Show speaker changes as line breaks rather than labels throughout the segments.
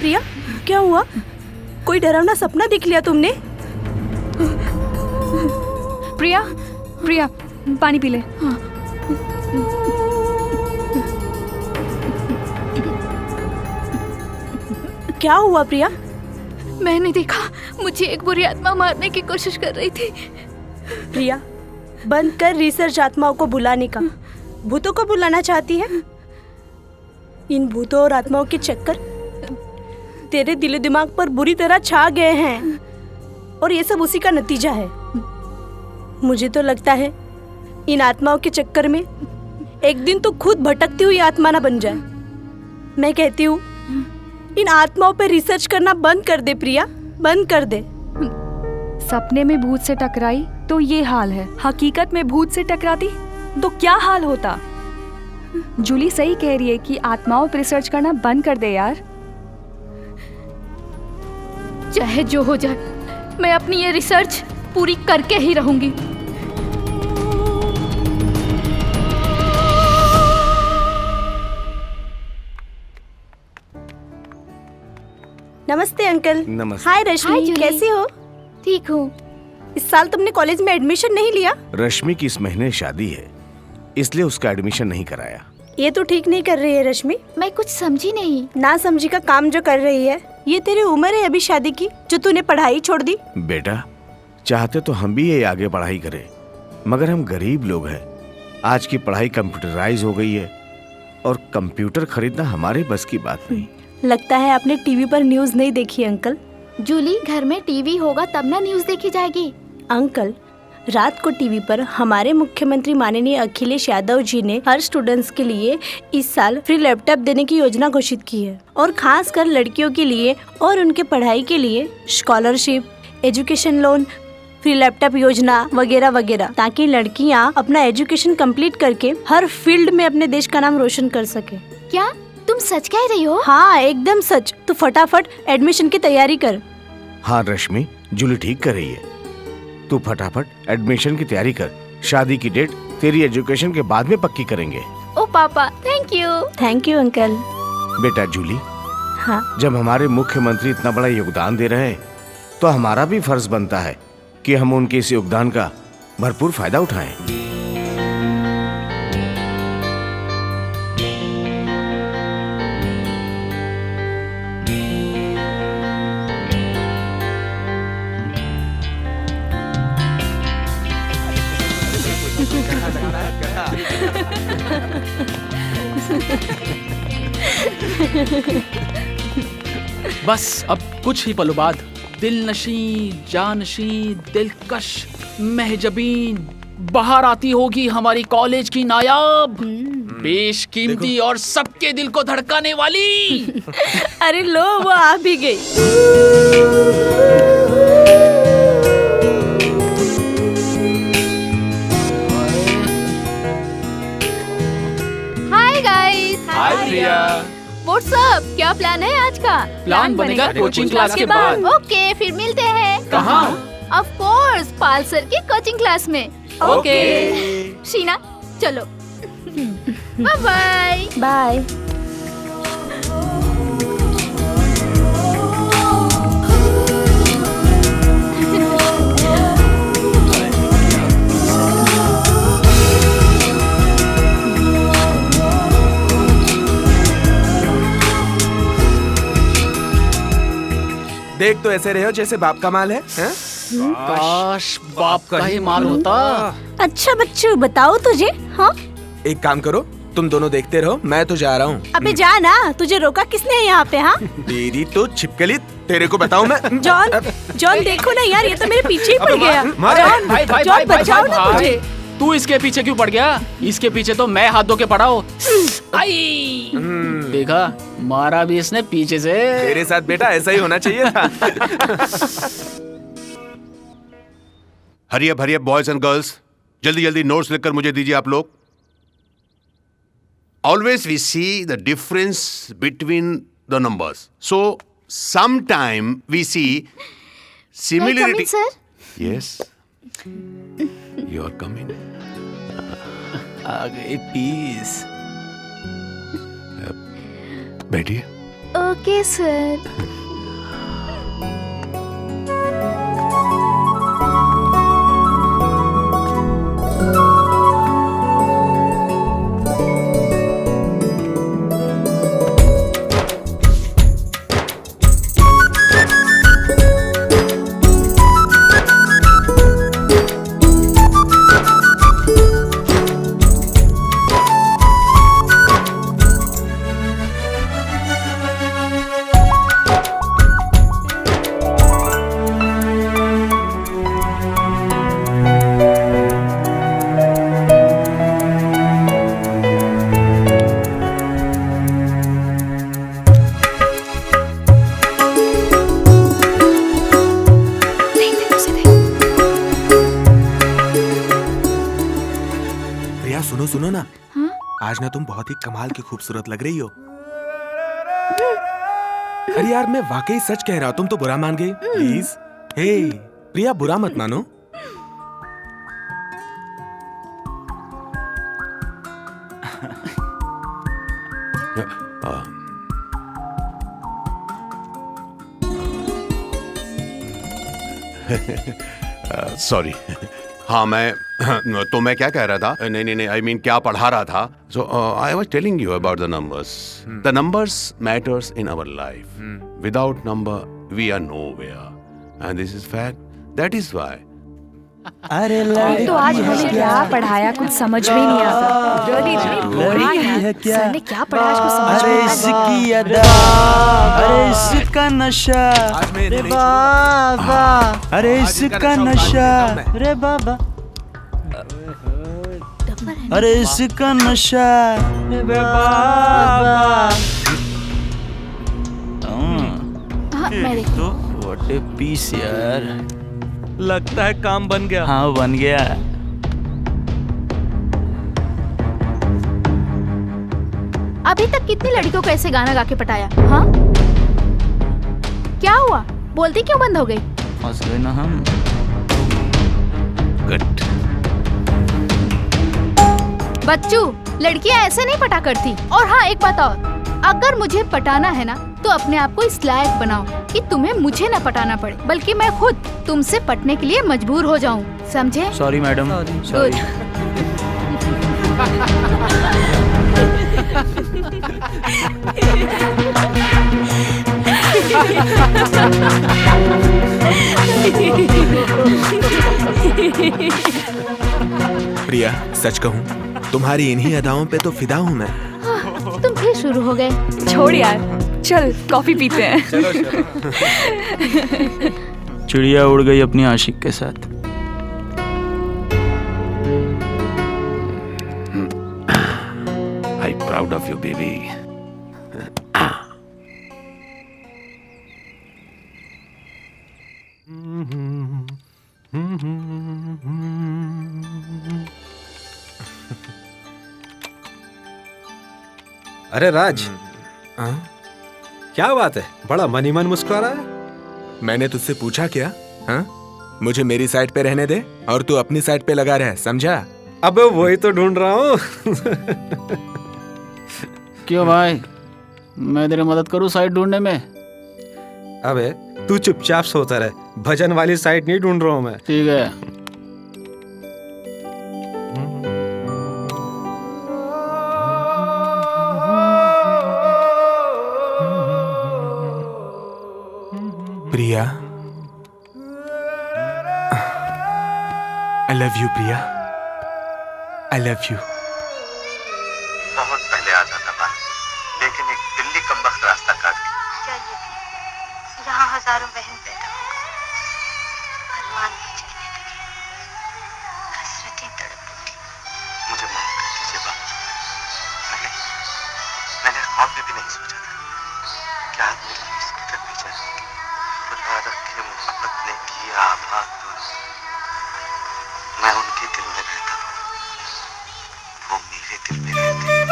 प्रिया, क्या हुआ? कोई डरावना सपना देख लिया तुमने?
प्रिया, प्रिया पानी पी ले।
क्या हुआ प्रिया?
मैंने देखा, मुझे एक बुरी आत्मा मारने की कोशिश कर रही थी।
प्रिया, बंद कर रिसर्च आत्माओं को बुलाने का। भूतों को बुलाना चाहती है? इन भूतों और आत्माओं के चक्कर तेरे दिलो दिमाग पर बुरी तरह छा गए हैं और ये सब उसी का नतीजा है। मुझे तो लगता है इन आत्माओं के चक्कर में एक दिन तो खुद भटकती हुई आत्मा ना बन जाए। मैं कहती हूँ इन आत्माओं पे रिसर्च करना बंद कर दे प्रिया, बंद कर दे।
सपने में भूत से टकराई तो ये हाल है, हकीकत में भूत से टकराती तो क्या हाल होता। जूली सही कह रही है कि आत्माओं पर रिसर्च करना बंद कर दे यार।
चाहे जो हो जाए, मैं अपनी ये रिसर्च पूरी करके ही रहूंगी।
नमस्ते अंकल।
नमस्ते।
हाय रश्मि,
हाय जूली।
कैसी हो?
ठीक हूँ।
इस साल तुमने कॉलेज में एडमिशन नहीं लिया?
रश्मि की इस महीने शादी है, इसलिए उसका एडमिशन नहीं कराया।
ये तो ठीक नहीं कर रही है रश्मि।
मैं कुछ समझी नहीं।
ना समझी का काम जो कर रही है। ये तेरी उम्र है अभी शादी की, जो तूने पढ़ाई छोड़ दी।
बेटा, चाहते तो हम भी ये आगे पढ़ाई करें, मगर हम गरीब लोग हैं। आज की पढ़ाई कंप्यूटराइज हो गई है और कंप्यूटर खरीदना हमारे बस की बात नहीं।
लगता है आपने टीवी पर न्यूज़ नहीं देखी अंकल।
जूली, घर में टीवी होगा तब ना न्यूज़ देखी जाएगी।
अंकल, रात को टीवी पर हमारे मुख्यमंत्री माननीय अखिलेश यादव जी ने हर स्टूडेंट्स के लिए इस साल फ्री लैपटॉप देने की योजना घोषित की है, और खास कर लड़कियों के लिए और उनके पढ़ाई के लिए scholarship, education loan, free laptop योजना वगैरह वगैरह, ताकि लड़कियां अपना एजुकेशन कंप्लीट करके हर फील्ड में अपने देश का नाम रोशन कर सके।
क्या तुम सच कह रही हो?
हाँ, एकदम सच। तो फटाफट एडमिशन की तैयारी कर।
हाँ रश्मि, जूली ठीक कर रही है। तू फटाफट एडमिशन की तैयारी कर। शादी की डेट तेरी एजुकेशन के बाद में पक्की करेंगे।
ओ पापा, thank you.
Thank you uncle.
बेटा जूली,
हाँ,
जब हमारे मुख्यमंत्री इतना बड़ा योगदान दे रहे हैं तो हमारा भी फर्ज बनता है कि हम उनके इस योगदान का भरपूर फायदा उठाएं।
बस अब कुछ ही पलों बाद दिलनशी, जानशी, दिलकश, महजबीन बाहर आती होगी हमारी कॉलेज की नायाब, बेशकीमती और सबके दिल को धड़काने वाली।
अरे लो, वो आ भी गई।
Hi guys.
Hi Priya.
What's up? क्या प्लान है आज का?
प्लान बनेगा कोचिंग क्लास के बाद।
ओके, फिर मिलते हैं।
कहाँ?
ऑफ कोर्स, पाल सर की कोचिंग क्लास में।
ओके।
शीना, चलो। Bye bye.
बाय।
देख तो ऐसे रहे हो जैसे बाप का माल है, हैं?
काश बाप का ही माल होता।
अच्छा बच्चू, बताओ तुझे। हाँ,
एक काम करो, तुम दोनों देखते रहो, मैं तो जा रहा हूँ।
अबे जा ना, तुझे रोका किसने यहाँ पे? हाँ
तेरी तो छिपकली, तेरे को बताऊँ मैं।
जॉन, जॉन देखो ना यार, ये तो मेरे पीछे ही पड़
अबे
गया।
मार,
जॉन,
भाई भाई
जॉन
भाई भाई
बचाओ ना
भाई,
मुझे।
तू इसके पीछे क्यों पड़ गया? इसके पीछे तो मैं हाथ धो के पड़ा हूँ। आई, देखा, मारा भी इसने पीछे से।
तेरे साथ बेटा ऐसा ही होना चाहिए था।
Hurry up boys and girls, जल्दी जल्दी नोट्स लिखकर मुझे दीजिए आप लोग। Always we see the difference between the numbers, so sometime we see similarity.
Sir,
yes, you are coming.
आ गई पीस।
बैठिए।
Okay sir.
प्रिया सुनो सुनो ना। आज ना तुम बहुत ही कमाल की खूबसूरत लग रही हो। अरे यार मैं वाकई सच कह रहा हूँ, तुम तो बुरा मान गई। प्लीज हे प्रिया, बुरा मत मानो।
सॉरी। हाँ मैं तो मैं क्या कह रहा था, नहीं नहीं नहीं, आई मीन क्या पढ़ा रहा था। So I was telling you about the numbers. The numbers matters in our life. Without number we are nowhere and this is fact. That is why.
अरे
तो आज हमें क्या पढ़ाया कुछ समझ में नहीं आता। Really, इतनी boring है। सर ने क्या पढ़ाया आज कुछ समझ में नहीं आता।
इसकी अदा, अरे इसका नशा, रे बाबा, अरे इसका नशा, रे बाबा, अरे इसका नशा, रे बाबा।
हाँ, मैं देखती
तो व्हाट ए पीस यार।
लगता है काम बन गया।
हाँ बन गया।
अभी तक कितनी लड़कियों को ऐसे गाना गा के पटाया? हाँ, क्या हुआ? बोलती क्यों बंद हो गई?
फंस गए ना हम।
गुड।
बच्चू, लड़कियां ऐसे नहीं पटा करती। और हाँ, एक बात और, अगर मुझे पटाना है ना तो अपने आप को इस लायक बनाओ कि तुम्हें मुझे न पटाना पड़े, बल्कि मैं खुद तुमसे पटने के लिए मजबूर हो जाऊं। समझे?
Sorry madam, sorry.
प्रिया सच कहूँ, तुम्हारी इन्हीं अदाओं पे तो फिदा हूँ मैं।
तुम फिर शुरू हो गए।
छोड़ यार, चल कॉफी पीते हैं।
चिड़िया उड़ गई अपनी आशिक के साथ।
आई प्राउड ऑफ यू बेबी।
अरे राज, क्या बात है, बड़ा मन ही मन मुस्कुरा रहा है।
मैंने तुझसे पूछा क्या? हाँ, मुझे मेरी साइड पे रहने दे और तू अपनी साइड पे लगा रहे, समझा?
अबे वही तो ढूंढ रहा हूँ।
क्यों भाई, मैं तेरी मदद करूँ साइड ढूंढने में?
अबे तू चुपचाप सोता रहे, भजन वाली साइड नहीं ढूंढ रहा हूँ मैं।
ठीक है।
Priya, I love you Priya, I love you.
बहुत पहले आ जाता था, लेकिन एक दिल्ली कमबख्त रास्ता काट गई।
यहाँ हजारों बहन पैदा हो गए, अरमान भी जगने लगे, हसरतें तड़प उठी।
मुझे माफ कर दीजिए बाबा, मैंने ख्वाब में भी नहीं सोचा था कि आप मेरे लिए इसकी तक भेजा। खुदा रखे मोहब्बत ने किया आबाद दोनों, मैं उनके दिल में रहता हूँ, वो मेरे दिल में रहते हैं।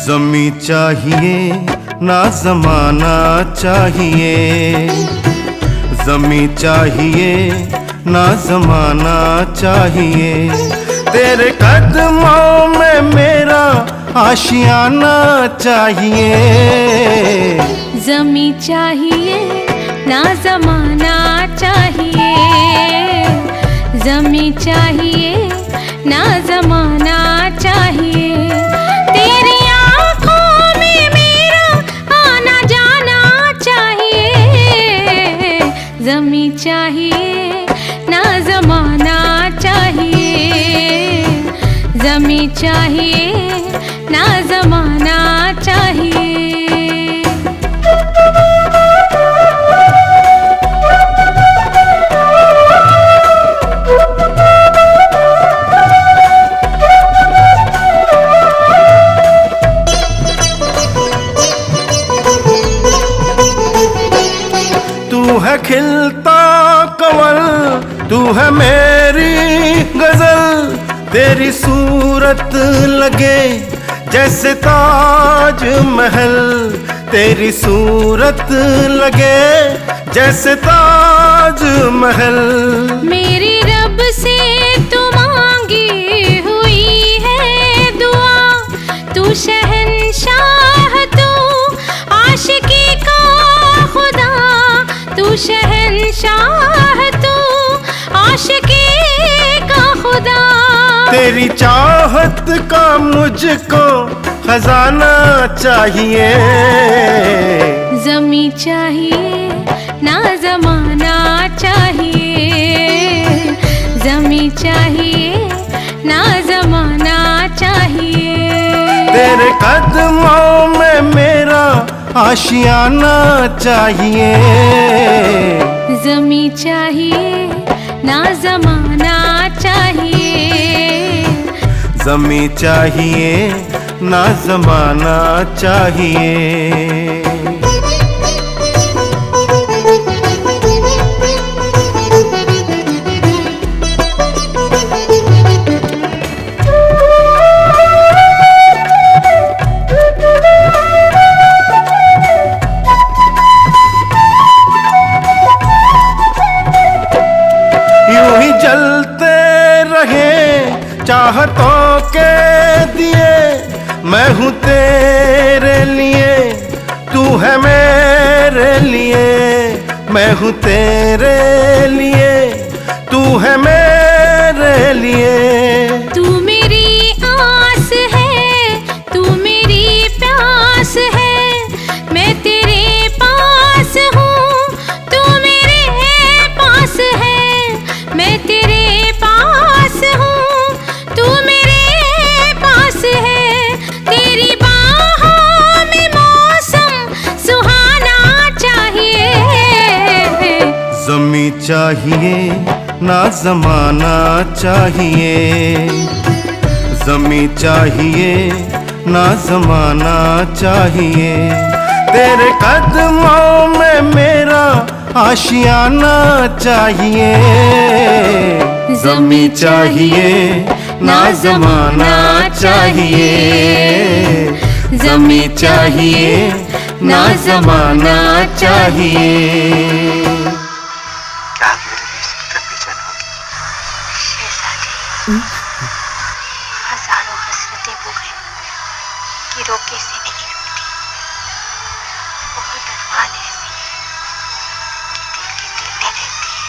जमी चाहिए ना जमाना चाहिए, जमी चाहिए ना जमाना चाहिए, तेरे कदमों में मेरा आशियाना चाहिए।
जमी चाहिए ना जमाना चाहिए, जमी चाहिए ना जमाना चाहिए, तेरी आँखों में मेरा आना जाना चाहिए। जमी चाहिए ना जमाना चाहिए, जमी चाहिए ना जमाना चाहिए।
तू है खिलता कमल, तू है मेरी गजल, तेरी सूरत लगे जैसे ताज महल, तेरी सूरत लगे जैसे ताज महल।
मेरी रब से तू मांगी हुई है दुआ, तू शहंशाह तू आशिकी का खुदा, तू शहंशाह तू आशिकी का खुदा।
तेरी चाहत का मुझको खजाना चाहिए।
जमी चाहिए ना जमाना चाहिए, जमी चाहिए ना जमाना चाहिए,
तेरे कदमों में मेरा आशियाना चाहिए।
जमी चाहिए ना जमाना चाहिए,
जमी चाहिए ना जमाना चाहिए। यूं ही जलते रहे चाहतों के दिए, मैं हूँ तेरे लिए, तू है मेरे लिए, मैं हूँ तेरे लिए, तू है मेरे लिए।
तू मेरी आस है, तू मेरी प्यास है, मैं तेरे पास हूँ, तू मेरे पास है, मैं तेरे पास हूँ, तू मेरे पास है, तेरी बाहों में मौसम सुहाना चाहिए।
जमी चाहिए ना जमाना चाहिए, जमी चाहिए ना जमाना चाहिए, तेरे कदमों में मेरा आशियाना चाहिए। जमी चाहिए ना जमाना चाहिए, जमी चाहिए ना जमाना चाहिए।
क्या आप मेरे लिए इस कदर बेचैन होगी?
शहजादी, हजारों हसरतें वो हैं कि रोके से नहीं रुकती, बहुत अरमान ऐसी है कि दिल के दिल में रहती है।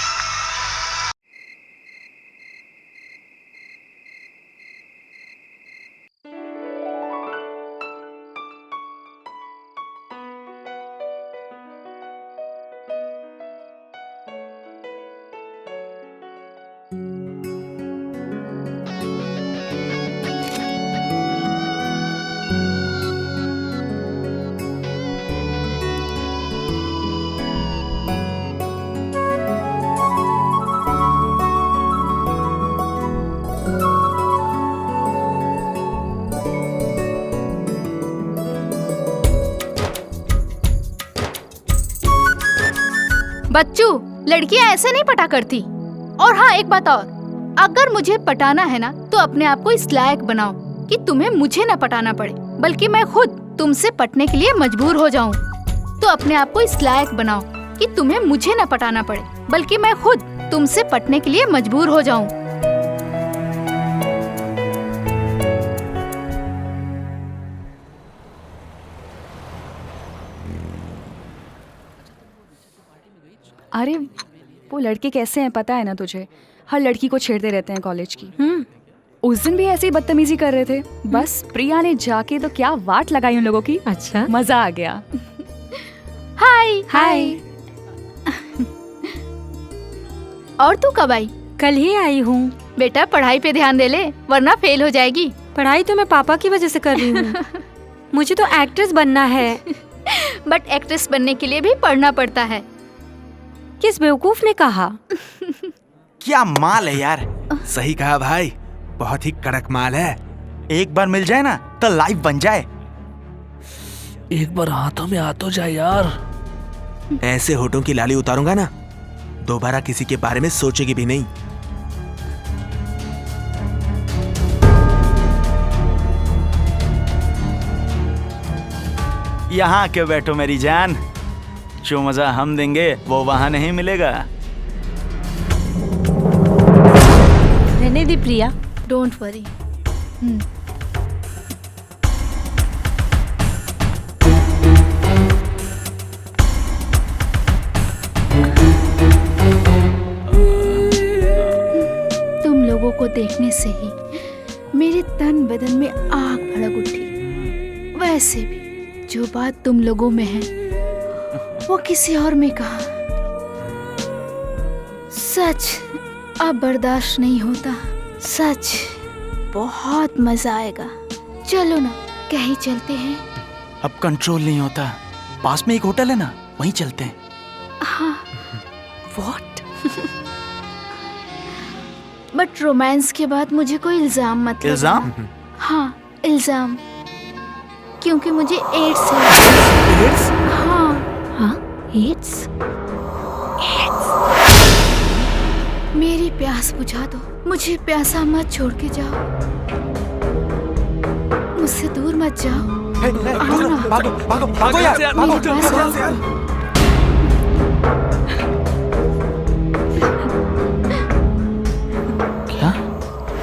बच्चू, लड़कियां ऐसे नहीं पटा करती। और हाँ, एक बात और, अगर मुझे पटाना है ना तो अपने आप को इस लायक बनाओ कि तुम्हें मुझे ना पटाना पड़े, बल्कि मैं खुद तुमसे पटने के लिए मजबूर हो जाऊं। तो अपने आप को इस लायक बनाओ कि तुम्हें मुझे न पटाना पड़े, बल्कि मैं खुद तुमसे पटने के लिए मजबूर हो जाऊं।
अरे वो लड़के कैसे हैं पता है ना तुझे, हर लड़की को छेड़ते रहते हैं कॉलेज की। उस दिन भी ऐसे ही बदतमीजी कर रहे थे। बस प्रिया ने जाके तो क्या वाट लगाई उन लोगों की।
अच्छा,
मजा आ गया।
हाय हाय। और तू कब आई?
कल ही आई हूँ।
बेटा पढ़ाई पे ध्यान दे ले, वरना फेल हो जाएगी।
पढ़ाई तो मैं पापा की वजह से कर रही हूँ। मुझे तो एक्ट्रेस बनना है।
बट एक्ट्रेस बनने के लिए भी पढ़ना पड़ता है।
किस बेवकूफ ने कहा?
क्या माल है यार। सही कहा भाई, बहुत ही कड़क माल है।
एक बार मिल जाए ना तो लाइफ बन जाए।
एक बार हाथों में आ तो जाए यार।
ऐसे होठों की लाली उतारूंगा ना, दोबारा किसी के बारे में सोचेगी भी नहीं।
यहाँ के बैठो मेरी जान, जो मजा हम देंगे वो वहाँ नहीं मिलेगा।
रहने दी प्रिया,
डोंट वरी। तुम लोगों को देखने से ही मेरे तन बदन में आग भड़क उठी। वैसे भी जो बात तुम लोगों में है वो किसी और में कहा। सच अब बर्दाश्त नहीं होता। सच बहुत मजा आएगा। चलो ना कहीं चलते हैं।
अब कंट्रोल नहीं होता। पास में एक होटल है ना, वहीं चलते हैं।
हाँ।
व्हाट?
बट रोमांस के बाद मुझे कोई इल्जाम मत लगाना।
इल्जाम?
हाँ इल्जाम, क्योंकि मुझे एड्स है।
एड्स?
हाँ।
हाँ एड्स?
मेरी प्यास बुझा दो, मुझे प्यासा मत छोड़ के जाओ। मुझसे दूर मत जाओ। आओ ना।
भागो भागो भागो यार, भागो।
मेरे पास आओ।
क्या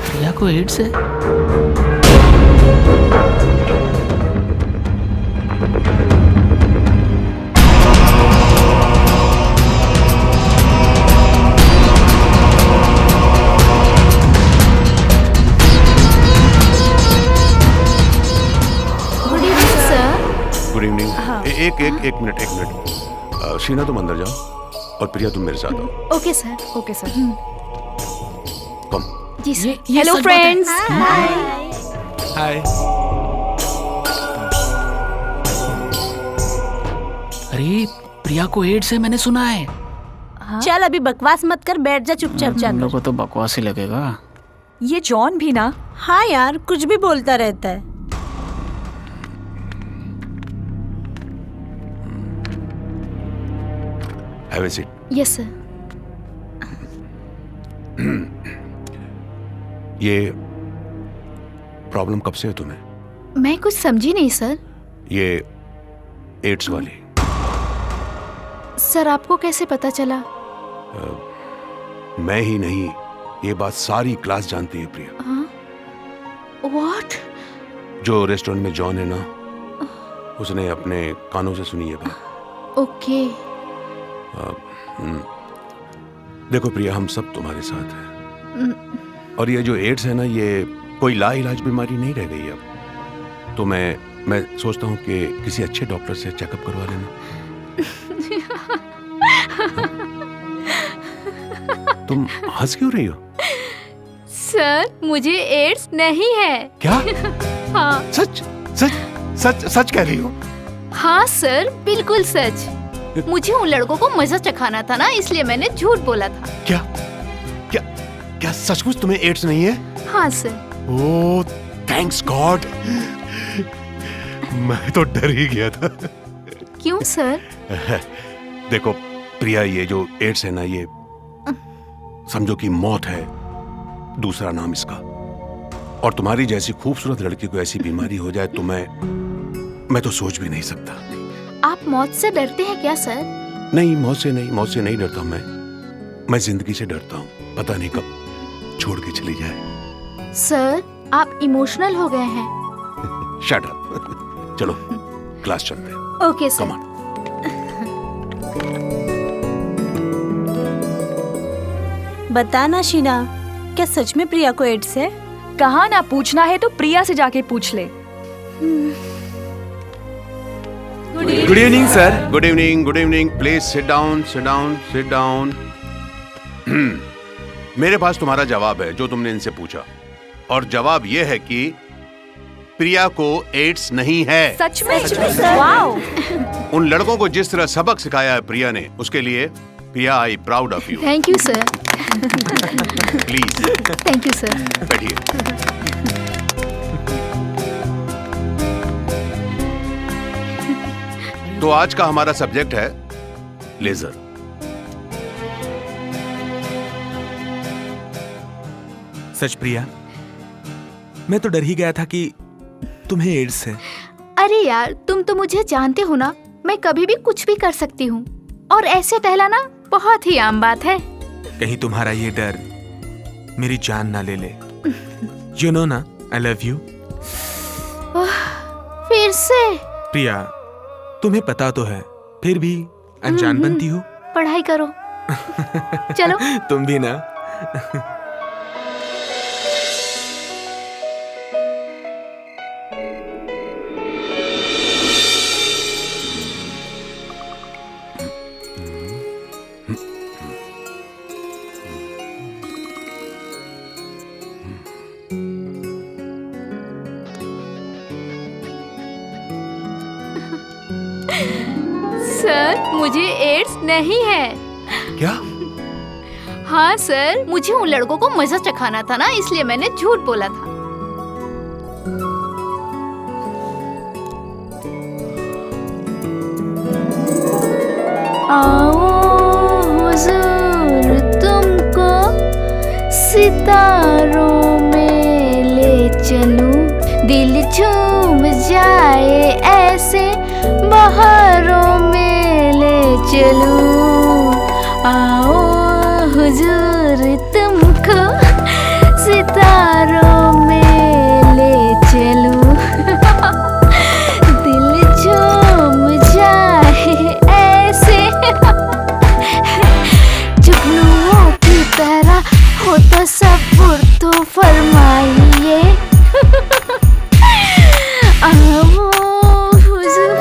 प्रिया को एड्स है?
Good evening. एक मिनट। शीना तुम अंदर जाओ और प्रिया तुम मेरे साथ आओ।
Okay sir.
Okay sir.
Come.
जी सर।
Hello friends.
हाय।
अरे प्रिया को एड्स है, मैंने सुना है।
चल अभी बकवास मत कर, बैठ जा चुपचाप
हम
जाकर।
लोग को तो बकवास ही लगेगा।
ये जॉन भी ना।
हाँ यार, कुछ भी बोलता रहता है।
Have a seat.
Yes sir.
ये प्रॉब्लम कब से है तुम्हें?
मैं कुछ समझी नहीं सर।
ये एड्स वाली?
सर आपको कैसे पता चला?
मैं ही नहीं, ये बात सारी क्लास जानती है प्रिया।
व्हाट?
जो रेस्टोरेंट में जॉन है ना, उसने अपने कानों से सुनी है बात।
ओके।
देखो प्रिया, हम सब तुम्हारे साथ हैं। और ये जो एड्स है ना, ये कोई लाइलाज बीमारी नहीं रह गई अब। तो मैं सोचता हूँ कि किसी अच्छे डॉक्टर से चेकअप करवा लेना। तुम हंस क्यों रही हो?
सर मुझे एड्स नहीं है।
क्या?
हाँ।
सच सच सच सच कह रही हो?
हाँ सर, बिल्कुल सच। मुझे उन लड़कों को मजा चखाना था ना, इसलिए मैंने झूठ बोला था।
क्या क्या क्या सचमुच तुम्हें एड्स नहीं है?
हाँ सर।
ओह थैंक्स गॉड, मैं तो डर ही गया था।
क्यों सर?
देखो प्रिया, ये जो एड्स है ना, ये समझो कि मौत है, दूसरा नाम इसका। और तुम्हारी जैसी खूबसूरत लड़की को ऐसी बीमारी हो जाए तो मैं तो सोच भी नहीं सकता।
आप मौत से डरते हैं क्या सर?
नहीं, मौत से नहीं डरता मैं जिंदगी से डरता हूँ। पता नहीं कब छोड़ के चली जाए।
सर, आप इमोशनल हो गए हैं।
Shut up. चलो क्लास चलते हैं।
Okay sir.
Come on.
बताना शीना, क्या सच में प्रिया को एड्स है?
कहा ना, पूछना है तो प्रिया से जाके पूछ ले।
Good evening sir.
Good evening. Please sit down. मेरे पास तुम्हारा जवाब है जो तुमने इनसे पूछा, और जवाब यह है कि प्रिया को एड्स नहीं है।
सच में सर? वाओ।
उन लड़कों को जिस तरह सबक सिखाया है प्रिया ने, उसके लिए Priya, I proud of you.
Thank you sir.
Please.
Thank you sir.
बैठिए। तो आज का हमारा सब्जेक्ट है लेजर।
सच प्रिया, मैं तो डर ही गया था कि तुम्हें एड्स है।
अरे यार, तुम तो मुझे जानते हो ना, मैं कभी भी कुछ भी कर सकती हूँ, और ऐसे टहलाना बहुत ही आम बात है।
कहीं तुम्हारा ये डर मेरी जान ना ले ले। यू नो ना, आई लव यू।
फिर से?
प्रिया, तुम्हें पता तो है, फिर भी अनजान बनती हो।
पढ़ाई करो। चलो।
तुम भी ना।
सर, मुझे एड्स नहीं है।
क्या?
हाँ सर, मुझे उन लड़कों को मजा चखाना था ना, इसलिए मैंने झूठ बोला था। आओ हुजूर, तुमको सितारों में ले चलूं, दिल झूम जाए ऐसे बहारों में ले चलूं। आओ हुजूर, तुमको सितारों में ले चलूं, दिल झूम जाए ऐसे जुगनुओं की तरह हो तो सब्र तो फरमाइए। आओ हुजूर।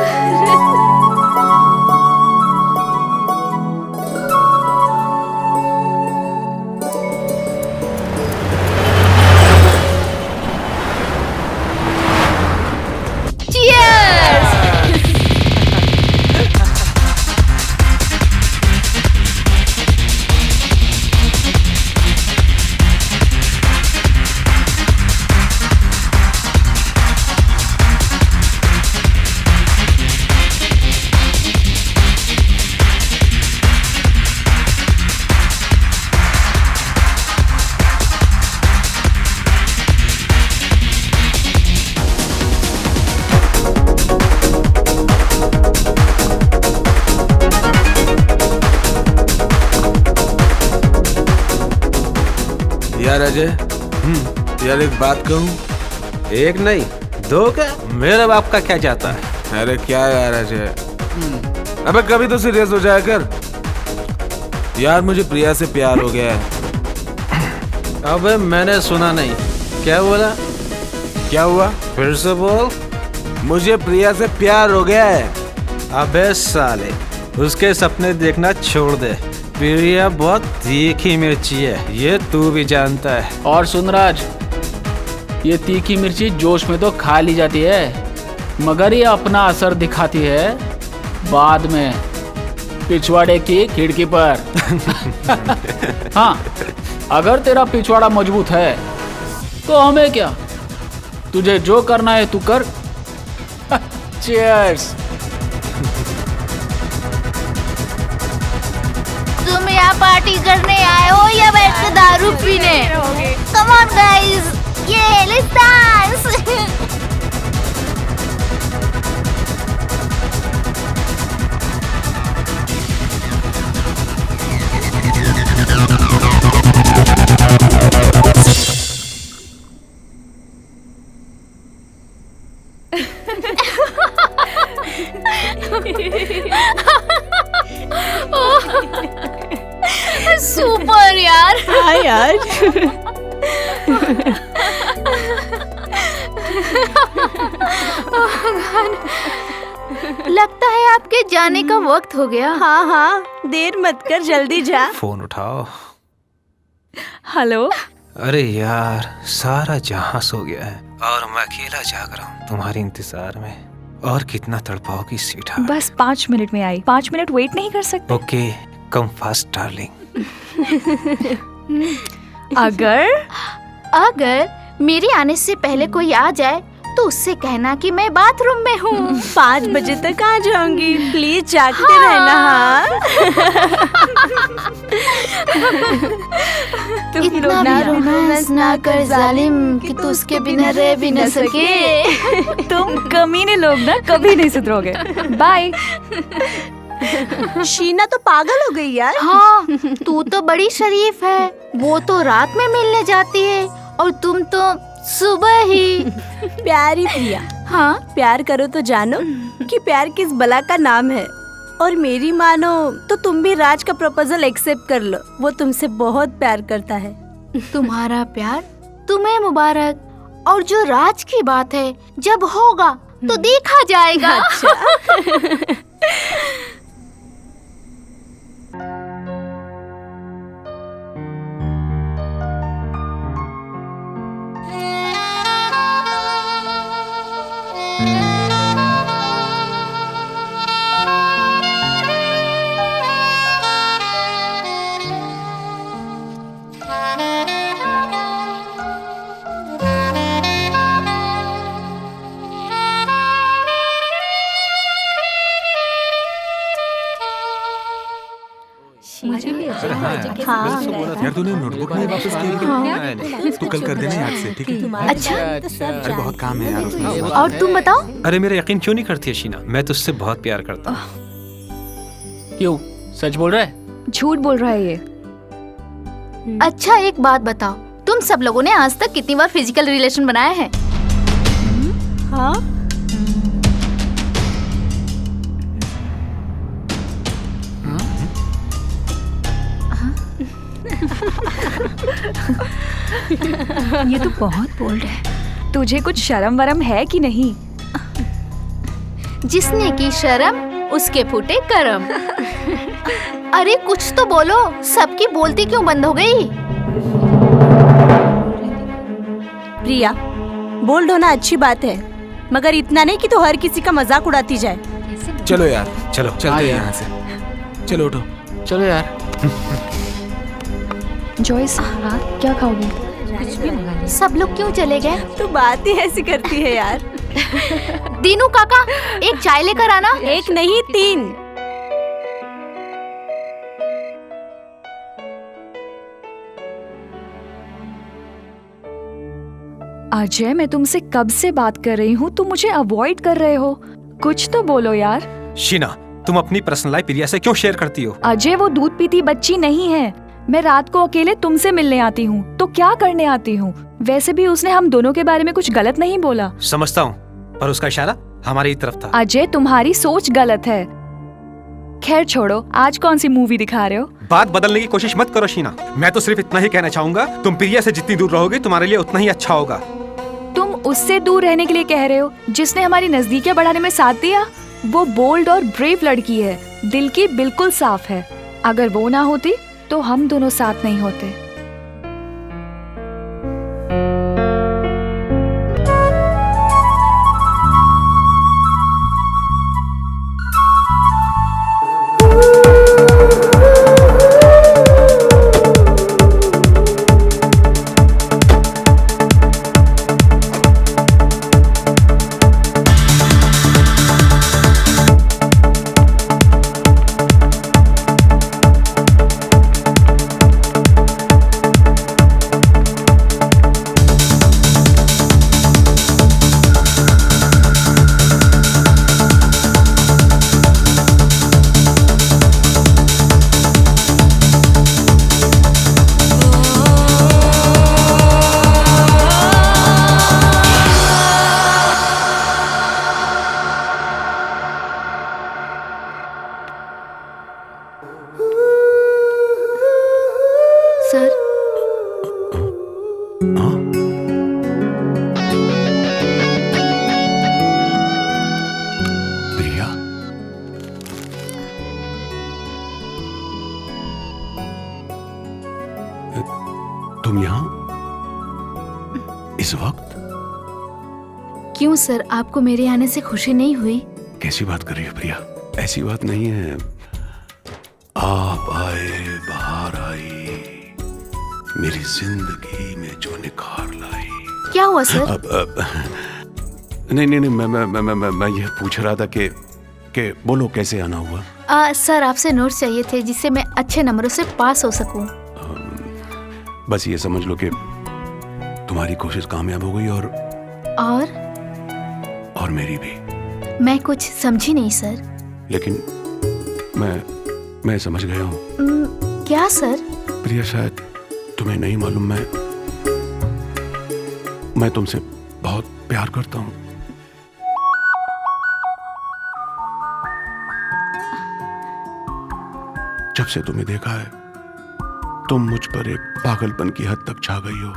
यार अजय, यार एक बात कहूँ? एक नहीं दो क्या? मेरे बाप का क्या चाहता है?
अरे क्या यार अजय, अबे कभी तो सीरियस हो जाया कर यार। मुझे प्रिया से प्यार हो गया है।
अबे मैंने सुना नहीं। क्या बोला?
क्या हुआ?
फिर से बोल।
मुझे प्रिया से प्यार हो गया है।
अबे साले, उसके सपने देखना छोड़ दे। प्रिया बहुत तीखी मिर्ची है, ये तू भी जानता है।
और सुनराज, ये तीखी मिर्ची जोश में तो खा ली जाती है, मगर ये अपना असर दिखाती है बाद में, पिछवाड़े की खिड़की पर। हाँ, अगर तेरा पिछवाड़ा मजबूत है तो हमें क्या, तुझे जो करना है तू कर। चीयर्स।
तुम यहाँ पार्टी करने आए हो या बैठ के दारू पीने? कम ऑन गाइस, ये लेट्स सुपर यार।
हाँ यार।
लगता है आपके जाने का वक्त हो गया।
हाँ हाँ, देर मत कर, जल्दी जा।
फोन उठाओ।
हेलो।
अरे यार, सारा जहां सो गया है और मैं अकेला जाग रहा हूँ तुम्हारे इंतजार में। और कितना तड़पाओगी सीधा।
बस 5 मिनट में आई। 5 मिनट वेट नहीं कर सकते?
Okay, come fast darling.
अगर मेरे आने से पहले कोई आ जाए तो उससे कहना कि मैं बाथरूम में हूँ।
5 बजे तक आ जाऊंगी, प्लीज जागते रहना। हाँ।
इतना भी रोमांस ना कर जालिम कि तू उसके बिना रह भी न सके।
तुम कमीने लोग ना कभी नहीं सुधरोगे। बाय।
शीना तो पागल हो गई यार।
हाँ, तू तो बड़ी शरीफ है। वो तो रात में मिलने जाती है और तुम तो सुबह ही।
प्यारी प्रिया,
हाँ,
प्यार करो तो जानो कि प्यार किस बला का नाम है। और मेरी मानो तो तुम भी राज का प्रपोजल एक्सेप्ट कर लो। वो तुमसे बहुत प्यार करता है।
तुम्हारा प्यार तुम्हें मुबारक। और जो राज की बात है, जब होगा तो देखा जाएगा।
अच्छा।
यार तूने नोटबुक नहीं वापस की? तू कल कर देना याद से, ठीक है?
अच्छा,
अरे बहुत काम है यार उसमें।
और तुम बताओ।
अरे मेरा यकीन क्यों नहीं करती है शीना? मैं तुझसे बहुत प्यार करता हूँ।
क्यों, सच बोल रहा है?
झूठ बोल रहा है ये।
अच्छा, एक बात बताओ, तुम सब लोगों ने आज तक कितनी बार फिजिकल रिलेशन बनाया है?
हाँ?
ये तो बहुत बोल्ड है। तुझे कुछ शर्म वरम है कि नहीं?
जिसने की शर्म उसके फूटे करम। अरे कुछ तो बोलो, सबकी बोलती क्यों बंद हो गई?
प्रिया, बोल्ड होना अच्छी बात है, मगर इतना नहीं कि तू हर किसी का मजाक उड़ाती जाए।
चलो यार, चलो चलते हैं
यार।
यहाँ से। चलो उठो।
चलो यार।
जॉयस, क्या खाओगे?
सब लोग क्यों चले गए?
तू बात ही ऐसी करती है यार।
दीनू काका, एक चाय लेकर आना।
1 नहीं 3।
अजय, मैं तुमसे कब से बात कर रही हूँ, तुम मुझे अवॉइड कर रहे हो। कुछ तो बोलो यार।
शीना, तुम अपनी पर्सनल लाइफ प्रिया से क्यों शेयर करती हो?
अजय, वो दूध पीती बच्ची नहीं है। मैं रात को अकेले तुमसे मिलने आती हूँ तो क्या करने आती हूँ? वैसे भी उसने हम दोनों के बारे में कुछ गलत नहीं बोला।
समझता हूँ, पर उसका इशारा हमारी तरफ था।
अजय, तुम्हारी सोच गलत है। खैर छोड़ो, आज कौन सी मूवी दिखा रहे हो?
बात बदलने की कोशिश मत करो शीना। मैं तो सिर्फ इतना ही कहना चाहूंगा, तुम प्रिया से जितनी दूर रहोगे तुम्हारे लिए उतना ही अच्छा होगा।
तुम उससे दूर रहने के लिए कह रहे हो जिसने हमारी नजदीकियां बढ़ाने में साथ दिया? वो बोल्ड और ब्रेव लड़की है, दिल की बिल्कुल साफ है। अगर वो ना होती तो हम दोनों साथ नहीं होते।
इस वक्त?
क्यों सर, आपको मेरे आने से खुशी नहीं हुई?
कैसी बात कर रही है प्रिया? ऐसी बात नहीं है। आप आए, बाहर आई, मेरी जिंदगी में जो निखार लाई।
क्या हुआ सर?
नहीं, मैं ये पूछ रहा था कि बोलो कैसे आना हुआ?
सर आपसे नोट्स चाहिए थे जिससे मैं अच्छे नंबरों से पास हो सकूं।
बस ये समझ लो कि तुम्हारी कोशिश कामयाब हो गई और मेरी भी।
मैं कुछ समझी नहीं सर।
लेकिन मैं समझ गया हूँ।
क्या सर?
प्रिया, शायद तुम्हें नहीं मालूम, मैं तुमसे बहुत प्यार करता हूँ। जब से तुम्हें देखा है, तुम मुझ पर एक पागलपन की हद तक छा गई हो।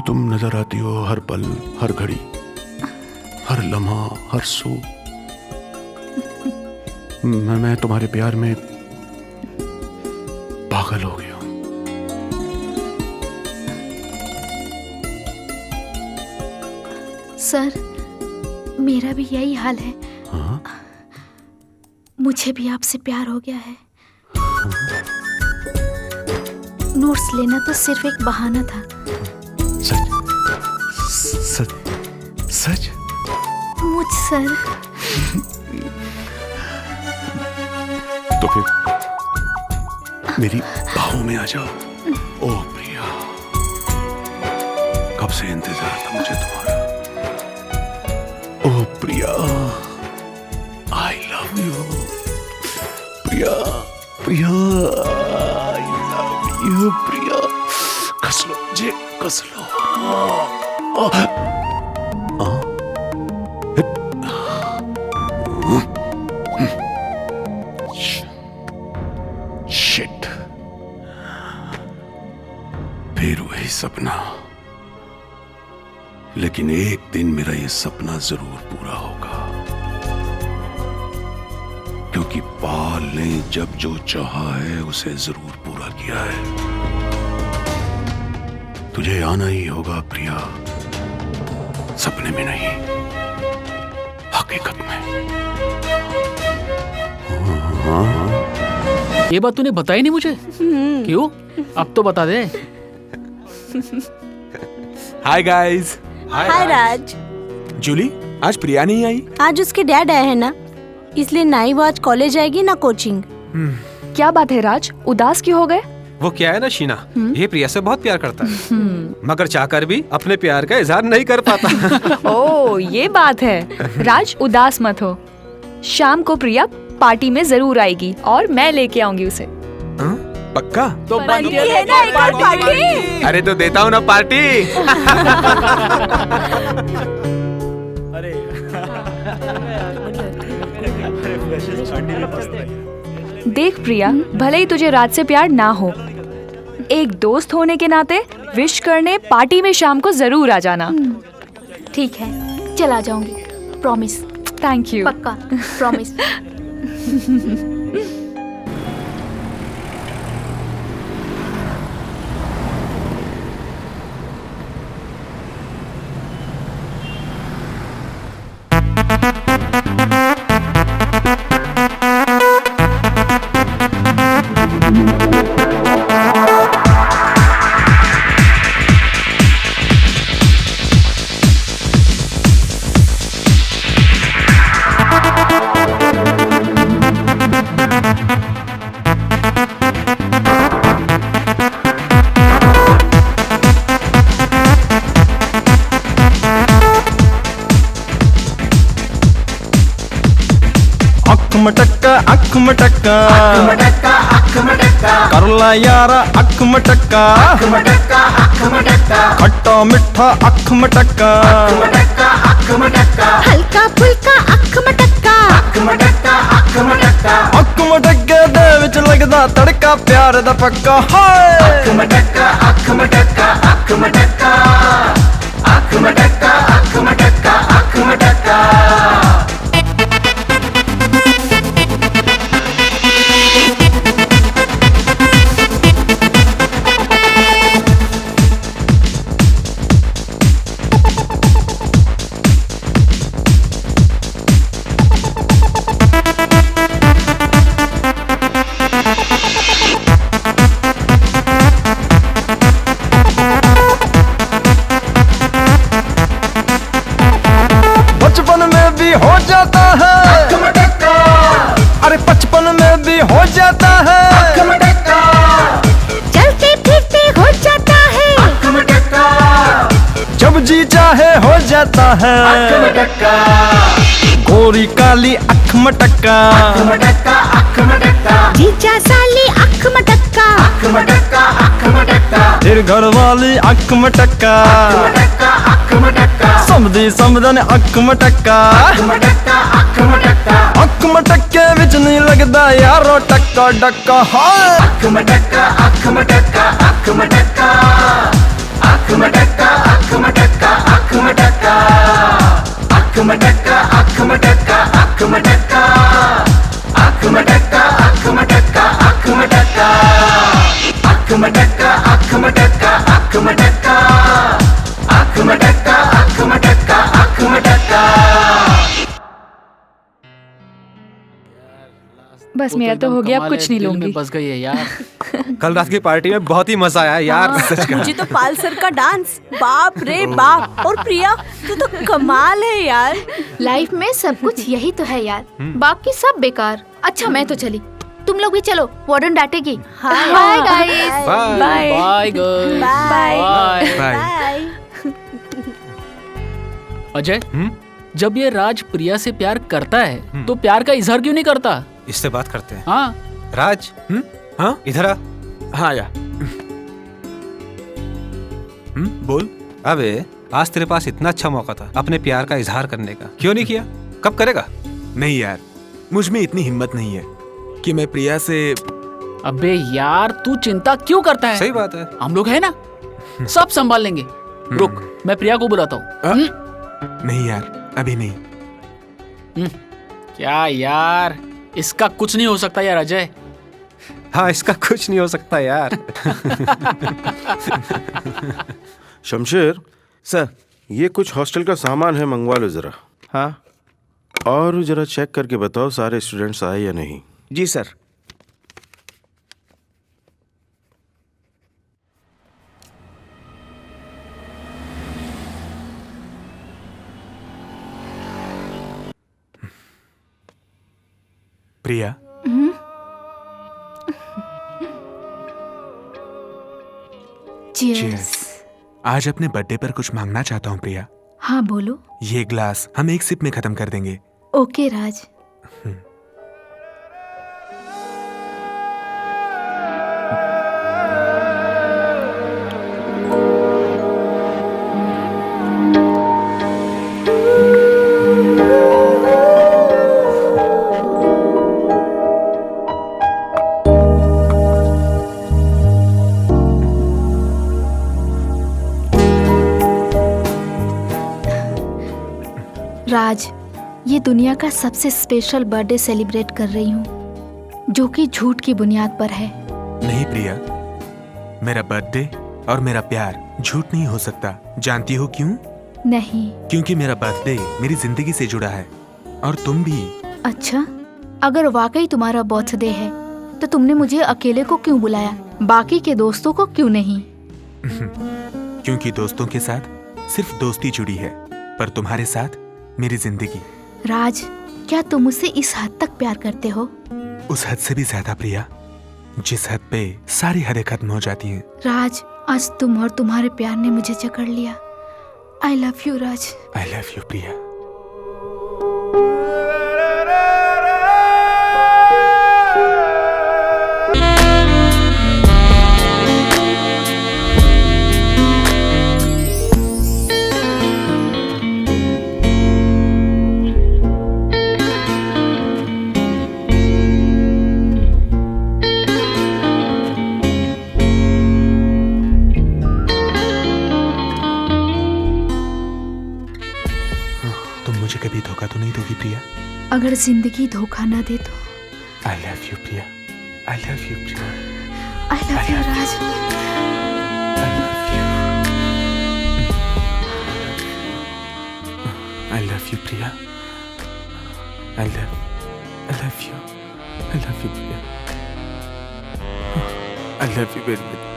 तुम नजर आती हो हर पल, हर घड़ी, हर लम्हा, हर सू। मैं तुम्हारे प्यार में पागल हो गया हूं।
सर, मेरा भी यही हाल है।
हाँ?
मुझे भी आपसे प्यार हो गया है। नोट्स लेना तो सिर्फ एक बहाना था।
सच?
मुझ सर।
तो फिर मेरी बाहों में आ जाओ। ओ प्रिया, कब से इंतजार था मुझे तुम्हारा। ओ Priya, I love you. Priya, I love you. Priya, कस लो मुझे, कस लो। शिट, फिर वही सपना। लेकिन एक दिन मेरा ये सपना जरूर पूरा होगा, क्योंकि पाल ने जब जो चाहा है उसे जरूर पूरा किया है। तुझे आना ही होगा प्रिया, सपने में नहीं, हकीकत में।
ये बात तूने बताई नहीं मुझे। क्यों? अब तो बता दे।
हाय गाइस।
हाय राज।
जूली, आज प्रिया नहीं आई?
आज उसके डैड आए हैं ना, इसलिए ना ही वो आज कॉलेज आएगी ना कोचिंग।
क्या बात है राज, उदास क्यों हो गए?
वो क्या है ना शीना, ये प्रिया से बहुत प्यार करता है, मगर चाहकर भी अपने प्यार का इजहार नहीं कर पाता।
ओह, ये बात है। राज, उदास मत हो। शाम को प्रिया पार्टी में जरूर आएगी और मैं लेके आऊंगी उसे।
पक्का?
तो
है ना एक और पार्टी।
अरे तो देता हूँ ना पार्टी।
देख प्रिया, भले ही तुझे राज से प्यार ना हो, एक दोस्त होने के नाते विश करने पार्टी में शाम को जरूर आ जाना।
ठीक है, चला जाऊंगी, प्रॉमिस।
Thank you.
पक्का, प्रॉमिस।
अख मटक्का कर ला यारा अख मटक्का खट्टा मिठा अख मटक्का
हल्का फुल्का अख मटक्का
अख मटक्के दे विच लगदा तड़का प्यार दा पक्का। हाय अख मटक्का अख मटक्का अख मटक्का अख मटक्का अख मटक्का अख मटक्का। हो जाता है, अरे 55 में भी हो जाता है,
चलते फिरते हो जाता है,
जब जी चाहे हो जाता है, गोरी काली अख मटक्का,
जीजा साली अख मटक्का,
फिर घर वाली अख मटक्का, समझी समझन अख मटक्का, अख मटक्के विच नहीं लगदा यारो टक्का डक्का। हाय अख मटक्का अख मटक्का अख मटक्का अख मटक्का अख मटक्का अख मटक्का अख मटक्का अख मटक्का अख मटक्का अख मटक्का अख मटक्का अख मटक्का अख मटक्का अख मटक्का अख मटक्का अख मटक्का अख मटक्का अख मटक्का।
बस मेरा तो हो गया, अब कुछ नहीं लूंगी।
बस गई है यार।
कल रात की पार्टी में बहुत ही मजा आया यार, सच कहा।
मुझे तो पाल सर का डांस बाप रे बाप, और प्रिया तू तो कमाल है यार।
लाइफ में सब कुछ यही तो है यार, बाकी सब बेकार। अच्छा मैं तो चली, तुम लोग भी चलो, वार्डन डांटेगी। Bye guys.
Bye
bye girl.
Bye
bye.
Ajay, जब ये राज प्रिया से प्यार करता है तो प्यार का इजहार क्यों नहीं करता?
इससे बात करते हैं।
हाँ
राज, हाँ इधर आ।
हाँ या बोल।
अबे आज तेरे पास इतना अच्छा मौका था अपने प्यार का इजहार करने का, क्यों नहीं किया? कब करेगा?
नहीं यार, मुझ में इतनी हिम्मत नहीं है कि मैं प्रिया से।
अबे यार तू चिंता क्यों करता है?
सही बात है,
हम लोग है ना, सब संभाल लेंगे। रुक, मैं प्रिया को बुलाता हूँ।
नहीं यार, अभी नहीं।
क्या यार, इसका कुछ नहीं हो सकता यार अजय।
हाँ इसका कुछ नहीं हो सकता यार।
शमशेर सर, ये कुछ हॉस्टल का सामान है, मंगवा लो जरा। हाँ, और जरा चेक करके बताओ सारे स्टूडेंट्स आए या नहीं।
जी सर।
प्रिया,
चीयर्स।
आज अपने बर्थडे पर कुछ मांगना चाहता हूँ प्रिया।
हाँ बोलो।
ये ग्लास हम एक सिप में खत्म कर देंगे।
ओके राज। राज, ये दुनिया का सबसे स्पेशल बर्थडे सेलिब्रेट कर रही हूँ, जो कि झूठ की बुनियाद पर है।
नहीं प्रिया, मेरा बर्थडे और मेरा प्यार झूठ नहीं हो सकता। जानती हो क्यों?
नहीं।
क्योंकि मेरा बर्थडे मेरी जिंदगी से जुड़ा है, और तुम भी।
अच्छा, अगर वाकई तुम्हारा बर्थडे है तो तुमने मुझे अकेले को क्यों बुलाया, बाकी के दोस्तों को क्यों नहीं?
क्योंकि दोस्तों के साथ सिर्फ दोस्ती जुड़ी है, पर तुम्हारे साथ मेरी जिंदगी।
राज, क्या तुम मुझसे इस हद तक प्यार करते हो?
उस हद से भी ज्यादा प्रिया, जिस हद पे सारी हदें खत्म हो जाती हैं।
राज, आज तुम और तुम्हारे प्यार ने मुझे जकड़ लिया। I love you Raj.
I love you Priya. मुझे कभी धोखा तो नहीं दोगी प्रिया?
अगर जिंदगी धोखा ना दे तो।
I love you Priya. I love you Priya.
I love you Raj.
I love you Priya. I love you. I love you Priya. I love you very much.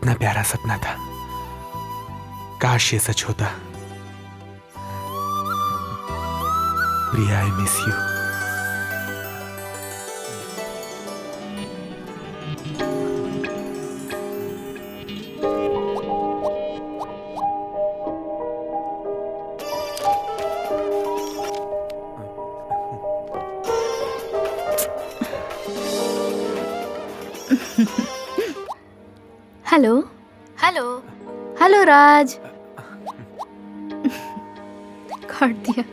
कितना प्यारा सपना था, काश ये सच होता। Priya, I miss you.
Hello hello hello Raj. काट दिया।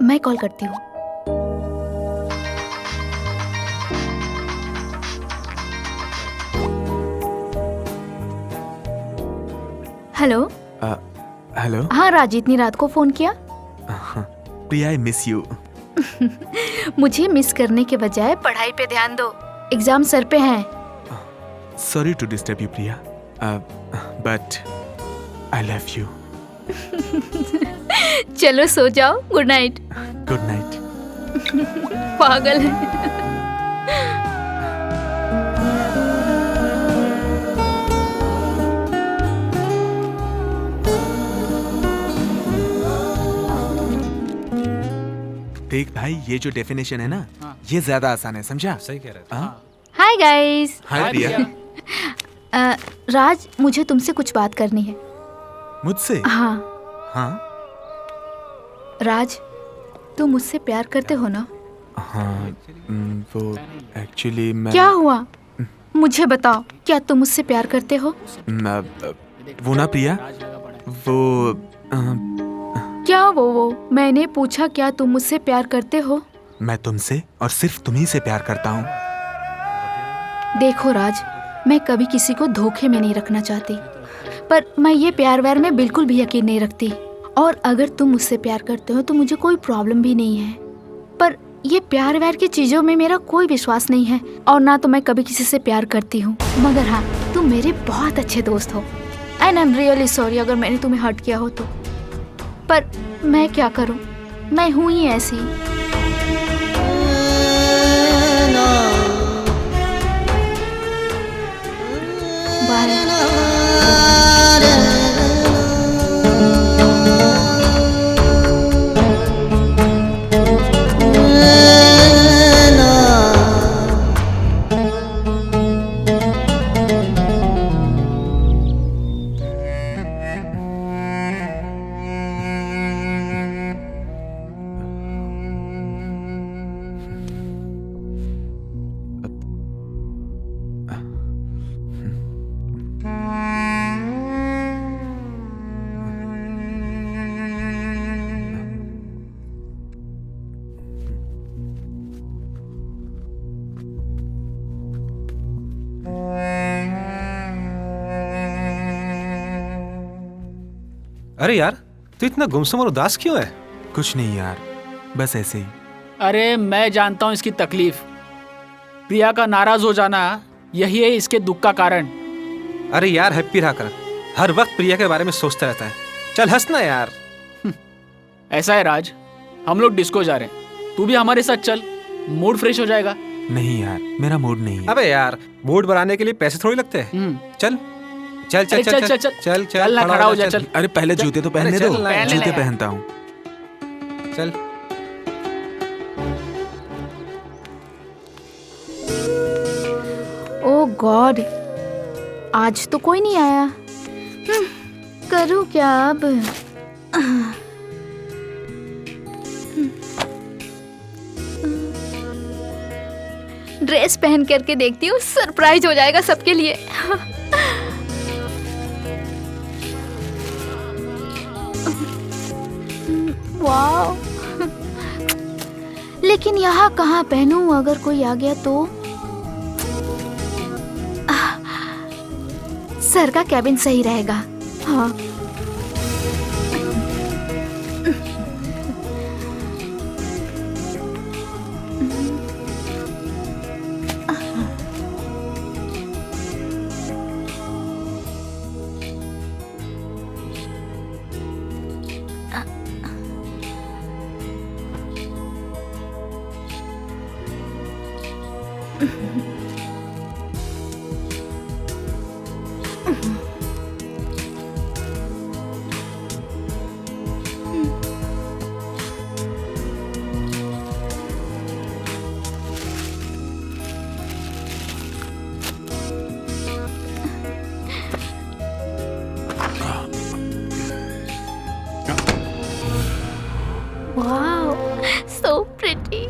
मैं कॉल करती हूँ। Hello
hello.
हाँ राज, इतनी रात को फोन किया?
Priya, I miss you.
मुझे मिस करने के बजाय पढ़ाई पे ध्यान दो, एग्जाम सर पे हैं।
Sorry to disturb you Priya, but I love you.
चलो सो जाओ, गुड नाइट।
Good night.
पागल है।
देख भाई, ये जो डेफिनेशन है ना, ये ज्यादा आसान है, समझा?
सही कह रहे
हाँ?
हाय गाइस।
हाय प्रिया।
राज, मुझे तुमसे कुछ बात करनी है।
मुझसे?
हाँ।
हाँ?
राज, तुम मुझसे प्यार करते हो ना?
हाँ, वो एक्चुअली मैं...
क्या हुआ? मुझे बताओ, क्या तुम मुझसे प्यार करते हो?
वो ना प्रिया, वो
क्या वो? मैंने पूछा क्या तुम मुझसे प्यार करते हो?
मैं तुमसे और सिर्फ तुम्ही से प्यार करता हूँ।
देखो राज, मैं कभी किसी को धोखे में नहीं रखना चाहती, पर मैं ये प्यार व्यार में बिल्कुल भी यकीन नहीं रखती। और अगर तुम मुझसे प्यार करते हो तो मुझे कोई प्रॉब्लम भी नहीं है, पर ये प्यार व्यार की चीजों में मेरा कोई विश्वास नहीं है, और ना तो मैं कभी किसी से प्यार करती हूँ। मगर हाँ, तुम मेरे बहुत अच्छे दोस्त हो, and I am really sorry अगर मैंने तुम्हें हर्ट किया हो तो। पर मैं क्या करूं, मैं हूं ही ऐसी। बाय।
अरे यार, तू इतना गुमसुम और उदास क्यों है?
कुछ नहीं यार, बस ऐसे ही।
अरे मैं जानता हूँ इसकी तकलीफ। प्रिया का नाराज हो जाना यही है इसके दुख का कारण।
अरे यार, हैप्पी रहा कर, हर वक्त प्रिया के बारे में सोचता रहता है। चल हंसना यार।
ऐसा है राज, हम लोग डिस्को जा रहे हैं, तू भी हमारे साथ चल, मूड फ्रेश हो जाएगा।
नहीं यार, मेरा मूड नहीं है।
अबे यार, मूड बनाने के लिए पैसे थोड़ी लगते हैं। चल चल चल चल चल चल चल
ना, खड़ा हो जा, चल।
अरे पहले जूते तो पहनने दो, जूते पहनता हूँ।
चल।
ओह गॉड, आज तो कोई नहीं आया। करूँ क्या अब? ड्रेस पहन करके देखती हूँ, सरप्राइज हो जाएगा सबके लिए। वाह, लेकिन यहाँ कहाँ पहनूं, अगर कोई आ गया तो? सर का कैबिन सही रहेगा। हाँ। Wow, so pretty.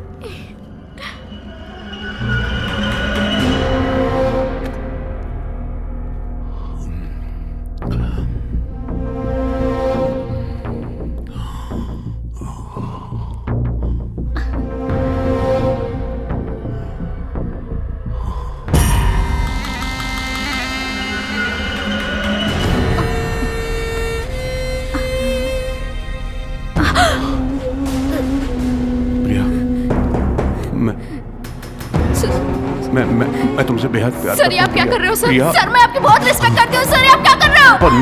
मैं तुमसे बेहद प्यार
सर, ये आप क्या कर रहे हो सर? सर, मैं आपकी बहुत रिस्पेक्ट करती हूँ सर, ये आप क्या कर रहे हो?
और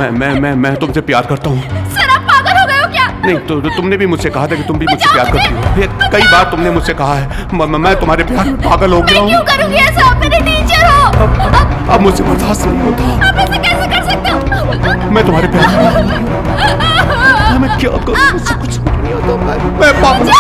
मैं तुमसे प्यार करता हूँ।
सर, आप पागल हो गए हो क्या?
नहीं तो तुमने भी मुझसे कहा था कि तुम भी मुझसे प्यार करती हो। ये कई बार तुमने मुझसे कहा है। मैं तुम्हारे प्यार में पागल हो गया हूँ।
क्यों करूँगी ऐसा? आप मेरे टीचर हो।
अब मुझसे बर्दाश्त नहीं होता।
आप ऐसे कैसे कर सकते हो?
मैं तुम्हारे प्यार में मैं क्या करूँ? मुझसे कुछ समझ नहीं आता। मैं पागल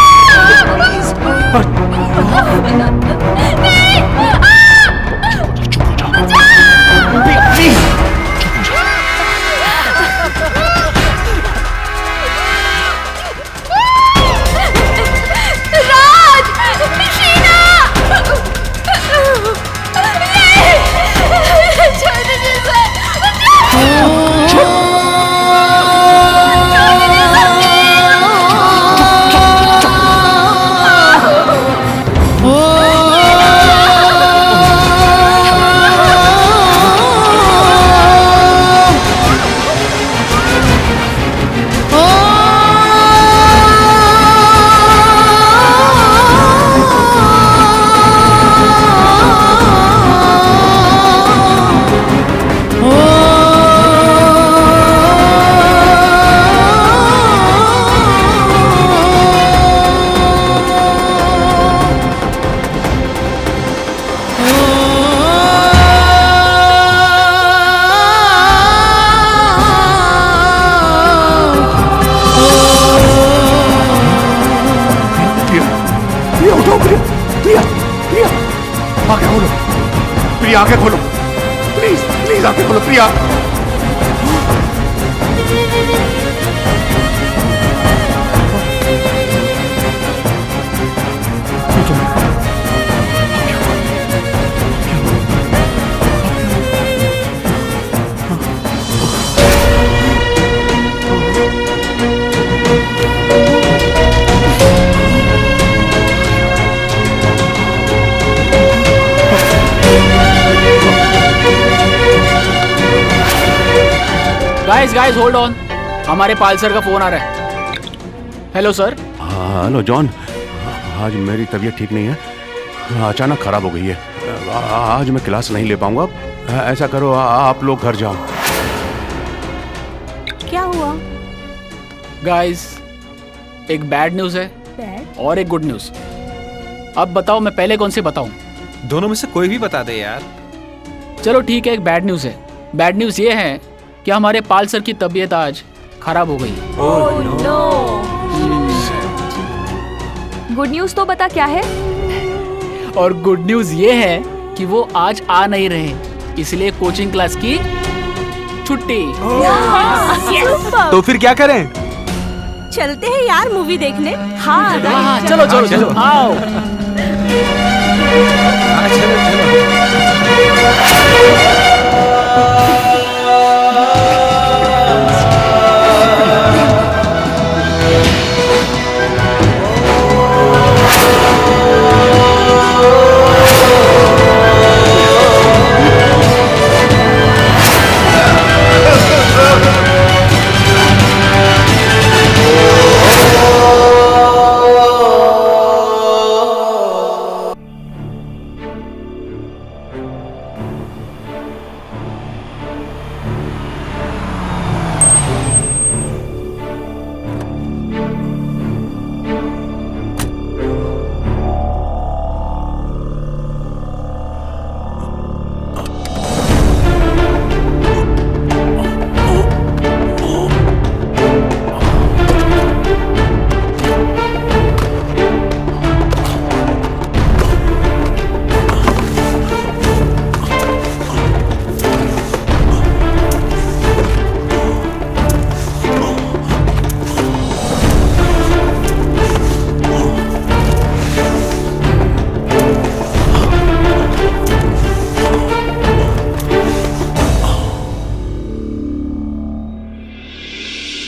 आंखें खोलो प्लीज प्लीज आंखें खोलो प्रिया।
गाइस होल्ड ऑन, हमारे पाल सर का फोन आ रहा है। Hello sir.
हेलो जॉन, आज मेरी तबीयत ठीक नहीं है, अचानक खराब हो गई है। आज मैं क्लास नहीं ले पाऊंगा। ऐसा करो आप लोग घर जाओ।
क्या हुआ?
गाइस एक बैड न्यूज है
बैड
और एक गुड न्यूज। अब बताओ मैं पहले कौन सी बताऊं?
दोनों में से कोई भी बता दे यार।
चलो ठीक है, एक बैड न्यूज है। बैड न्यूज ये है कि हमारे पाल सर की तबीयत आज खराब हो गई है।
गुड न्यूज तो बता क्या है?
और गुड न्यूज ये है कि वो आज आ नहीं रहे, इसलिए कोचिंग क्लास की छुट्टी।
तो फिर क्या करें?
चलते हैं यार मूवी देखने।
हाँ चलो चलो चलो आओ।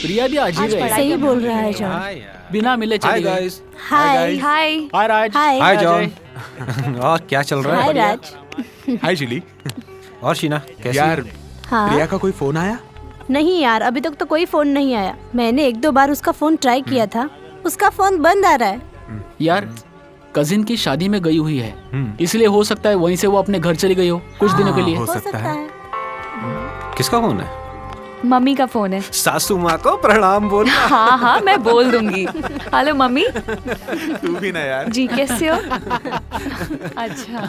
प्रिया भी आज ही गई।
सही बोल रहा है जॉन।
बिना मिले चली
हाय
गई।
गाइस।
हाय
हाय
हाय राज।
हाय जॉन। और क्या चल रहा
हाय
है?
राज।
हाय जूली।
और शीना कैसी?
यार
हाँ
प्रिया का कोई फोन आया?
नहीं यार, अभी तक तो कोई फोन नहीं आया। मैंने 1-2 बार उसका फोन ट्राई किया था, उसका फोन बंद आ रहा है।
यार कजिन की शादी में गई हुई है, इसलिए हो सकता है वहीं से वो अपने घर चली गई हो कुछ दिनों के लिए।
हो सकता है।
किसका फोन है?
मम्मी का फोन है।
सासू माँ को प्रणाम बोल।
हाँ हाँ मैं बोल दूंगी। Hello mummy.
तू भी ना यार।
जी कैसे हो? अच्छा।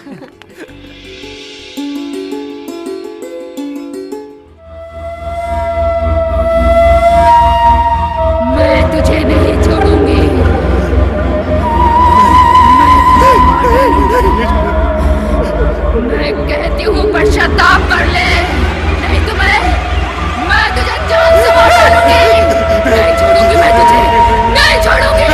मैं तुझे नहीं छोड़ूंगी। मैं कहती हूँ पश्चाताप कर ले, नहीं तो मैं तुझे जान से मार डालूंगी। नहीं छोड़ूंगी मैं तुझे, नहीं छोड़ूंगी।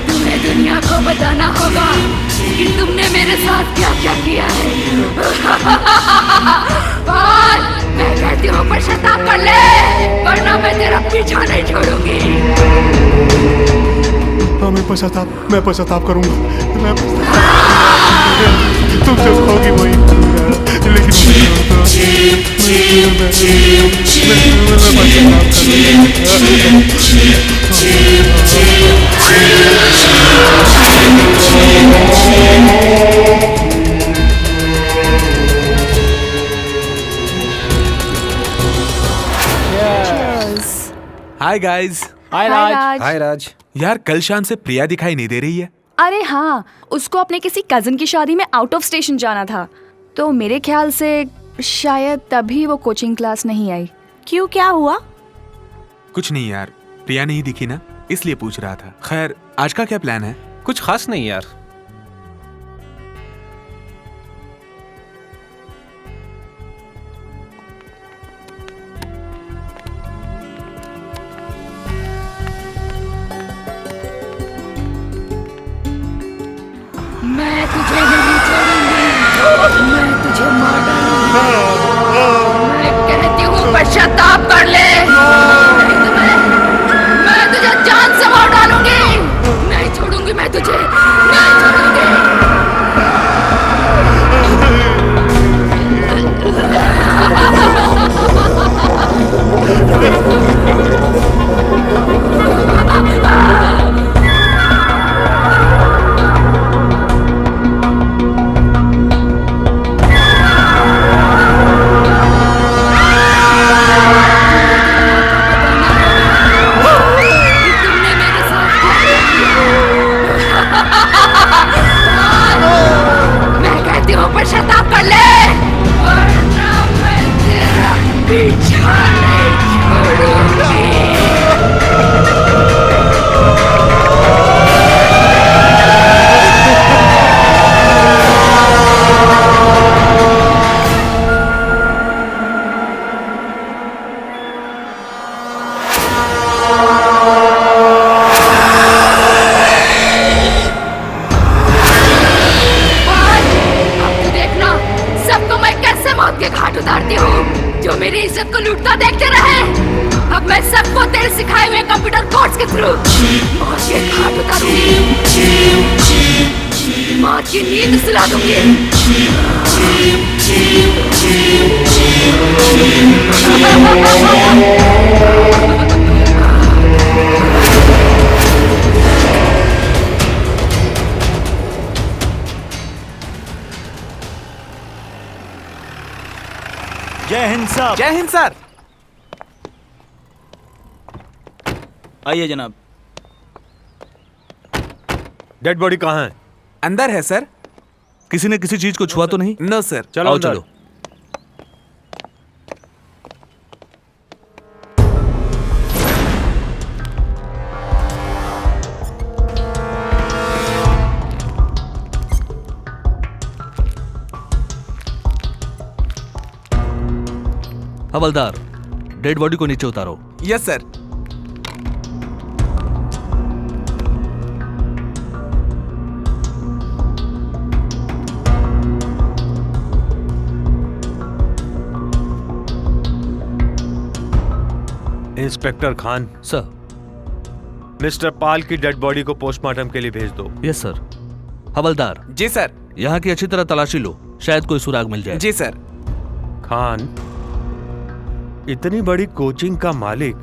तुम्हें दुनिया को बताना होगा कि तुमने मेरे साथ क्या क्या किया है। बोल, मैं कहती हूँ पश्चाताप कर ले, वरना मैं तेरा पीछा नहीं छोड़ूंगी।
हाँ मैं पश्चाताप करूंगा। तुम जो कहोगी वही,
हाय गाइस।
हाय राज।
हाय राज।
यार कल शाम से प्रिया दिखाई नहीं दे रही है।
अरे हाँ, उसको अपने किसी कजिन की शादी में आउट ऑफ स्टेशन जाना था, तो मेरे ख्याल से शायद तभी वो कोचिंग क्लास नहीं आई।
क्यों, क्या हुआ?
कुछ नहीं यार, प्रिया नहीं दिखी ना, इसलिए पूछ रहा था। खैर आज का क्या प्लान है?
कुछ खास नहीं यार।
मैं तुझे नहीं छोड़ूंगी, मैं तुझे मार डालूंगी। मैं कहती हूँ पश्चाताप कर ले, नहीं तो मैं तुझे जान से मार डालूंगी। नहीं छोड़ूंगी मैं तुझे, नहीं छोड़ूंगी। मैं कहती हूँ पश्चाताप कर ले, वरना मैं तेरा पीछा नहीं छोड़ूंगी। मौत के घाट उतारती हूँ जो मेरी इज्जत को लूटता देखते रहे। अब मैं सबको तेरे सिखाए हुए कंप्यूटर कोर्स के थ्रू मौत के घाट उतारूंगी, मौत की नींद सुला दूंगी।
जय हिंद साहब।
जय हिंद सर।
आइए जनाब।
डेड बॉडी कहाँ है?
अंदर है सर।
किसी ने किसी चीज को छुआ तो नहीं?
No sir.
चलो
आओ
अंदर।
चलो। हवलदार, डेड बॉडी को नीचे उतारो।
Yes sir.
Inspector Khan
sir.
Mister Pal की डेड बॉडी को पोस्टमार्टम के लिए भेज दो।
Yes sir. हवलदार।
जी सर।
यहाँ की अच्छी तरह तलाशी लो, शायद कोई सुराग मिल जाए।
जी सर।
खान, इतनी बड़ी कोचिंग का मालिक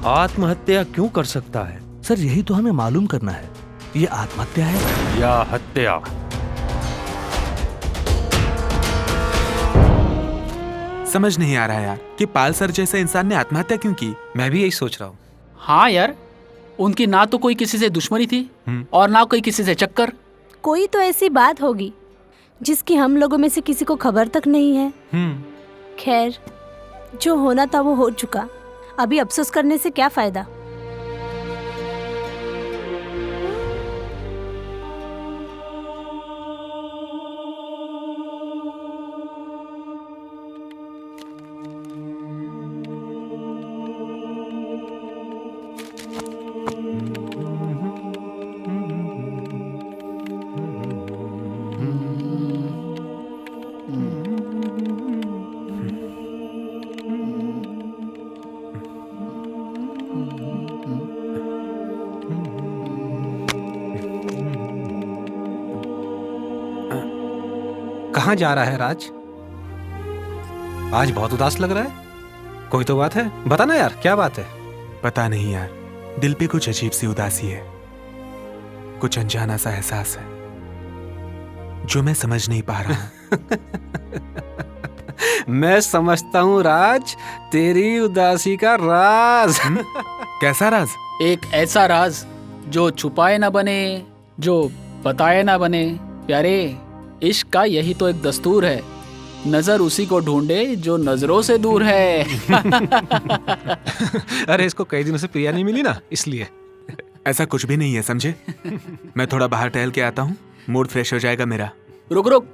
आत्महत्या क्यों कर सकता है?
सर यही तो हमें मालूम करना है, ये आत्महत्या है
या हत्या।
समझ नहीं आ रहा यार कि पाल सर जैसे इंसान ने आत्महत्या क्यों की।
मैं भी यही सोच रहा हूँ।
हाँ यार, उनकी ना तो कोई किसी से दुश्मनी थी और ना कोई किसी से चक्कर।
कोई तो ऐसी बात होगी जिसकी हम लोगों में से किसी को खबर तक नहीं है। खैर, जो होना था वो हो चुका, अभी अफसोस करने से क्या फायदा।
कहाँ जा रहा है राज? आज बहुत उदास लग रहा है। कोई तो बात है, बता ना यार, क्या बात है?
पता नहीं यार, दिल पे कुछ अजीब सी उदासी है, कुछ अनजाना सा एहसास है जो मैं समझ नहीं पा रहा हूं।
मैं समझता हूँ राज, तेरी उदासी का राज।
कैसा राज?
एक ऐसा राज जो छुपाए ना बने, जो बताए ना बने। प्यारे, इश्क का यही तो एक दस्तूर है, नजर उसी को ढूंढे जो नजरों से दूर है।
अरे इसको कई दिनों से प्रिया नहीं मिली ना, इसलिए।
ऐसा कुछ भी नहीं है, समझे? मैं थोड़ा बाहर टहल के आता हूँ, मूड फ्रेश हो जाएगा मेरा।
रुक रुक,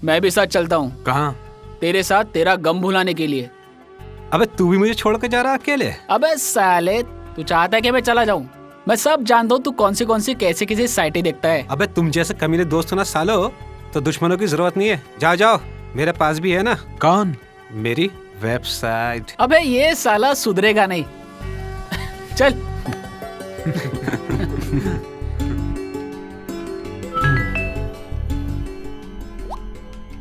मैं भी साथ चलता हूँ।
कहाँ?
तेरे साथ, तेरा गम भुलाने के लिए।
अबे तू भी मुझे छोड़ के जा रहा अकेले?
अबे साले, तू चाहता है कि मैं चला जाऊँ? मैं सब जानता हूँ तू कौन सी कैसे किसी साइटें देखता है।
अबे तुम जैसे कमीने दोस्त हो ना सालो, तो दुश्मनों की जरूरत नहीं है। जाओ जाओ, मेरे पास भी है ना।
कौन?
मेरी वेबसाइट।
अबे ये साला सुधरेगा नहीं। चल।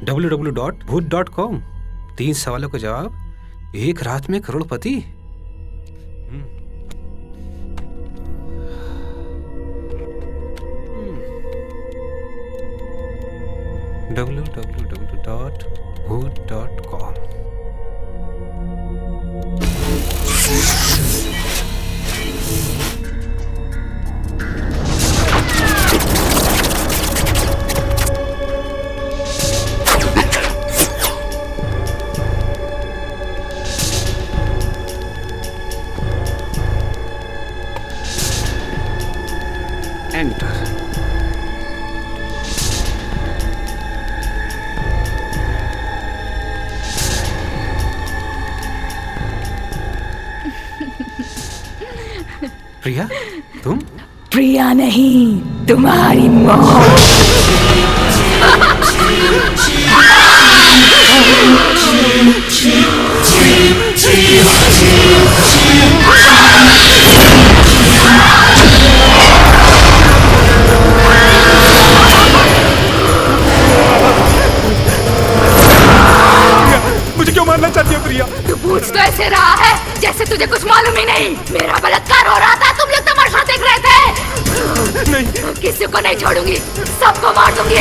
www.bhoot.com। 3 सवालों का जवाब, एक रात में करोड़पति। www.bhoot.com। Enter। प्रिया, तुम?
प्रिया नहीं, तुम्हारी मौत।
मुझे क्यों मारना चाहती है प्रिया?
तू पूछ तो ऐसे रहा है जैसे तुझे कुछ मालूम ही नहीं। मेरा बलात्कार हो रहा था, तुम लोग तमाशा देख रहे थे। नहीं, किसी को नहीं छोड़ूंगी, सबको मार दूंगी।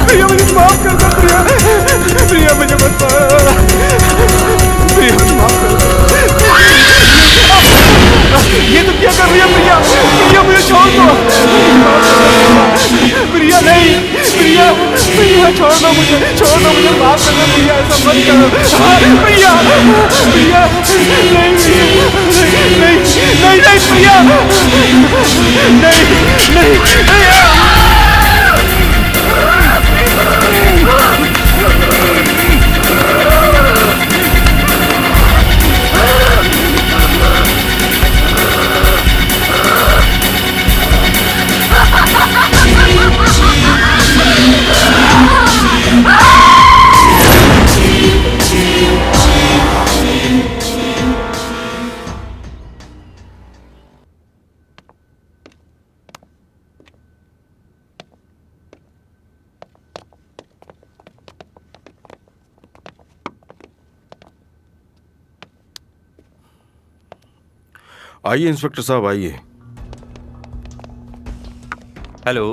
प्रिया मुझे माफ कर दो। प्रिया मुझे मत मार। मुझे, छोड़ दो मुझे, माफ कर दो भैया, ऐसा मत करो। हाँ, भैया भैया, नहीं नहीं नहीं नहीं भैया, नहीं नहीं भैया।
आइए इंस्पेक्टर साहब, आइए।
हेलो,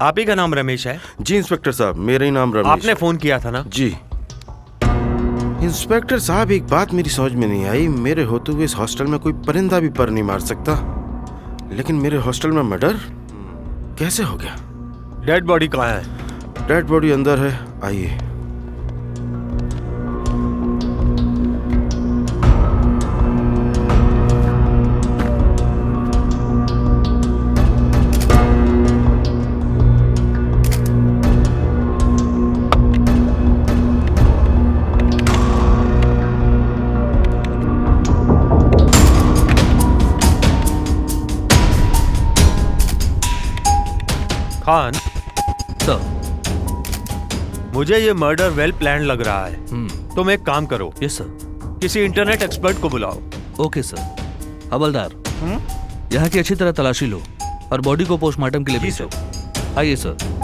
आप ही का नाम रमेश है?
जी इंस्पेक्टर साहब, मेरा ही नाम रमेश।
आपने फोन किया था ना?
जी इंस्पेक्टर साहब, एक बात मेरी समझ में नहीं आई। मेरे होते हुए इस हॉस्टल में कोई परिंदा भी पर नहीं मार सकता, लेकिन मेरे हॉस्टल में मर्डर कैसे हो गया?
डेड बॉडी कहाँ है?
डेड बॉडी अंदर है, आइए।
खान सर, मुझे ये मर्डर वेल प्लान लग रहा है। तुम एक काम करो।
Yes sir.
किसी इंटरनेट एक्सपर्ट को बुलाओ।
Okay sir. हवलदार, यहाँ की अच्छी तरह तलाशी लो और बॉडी को पोस्टमार्टम के लिए भेजो। आइए सर।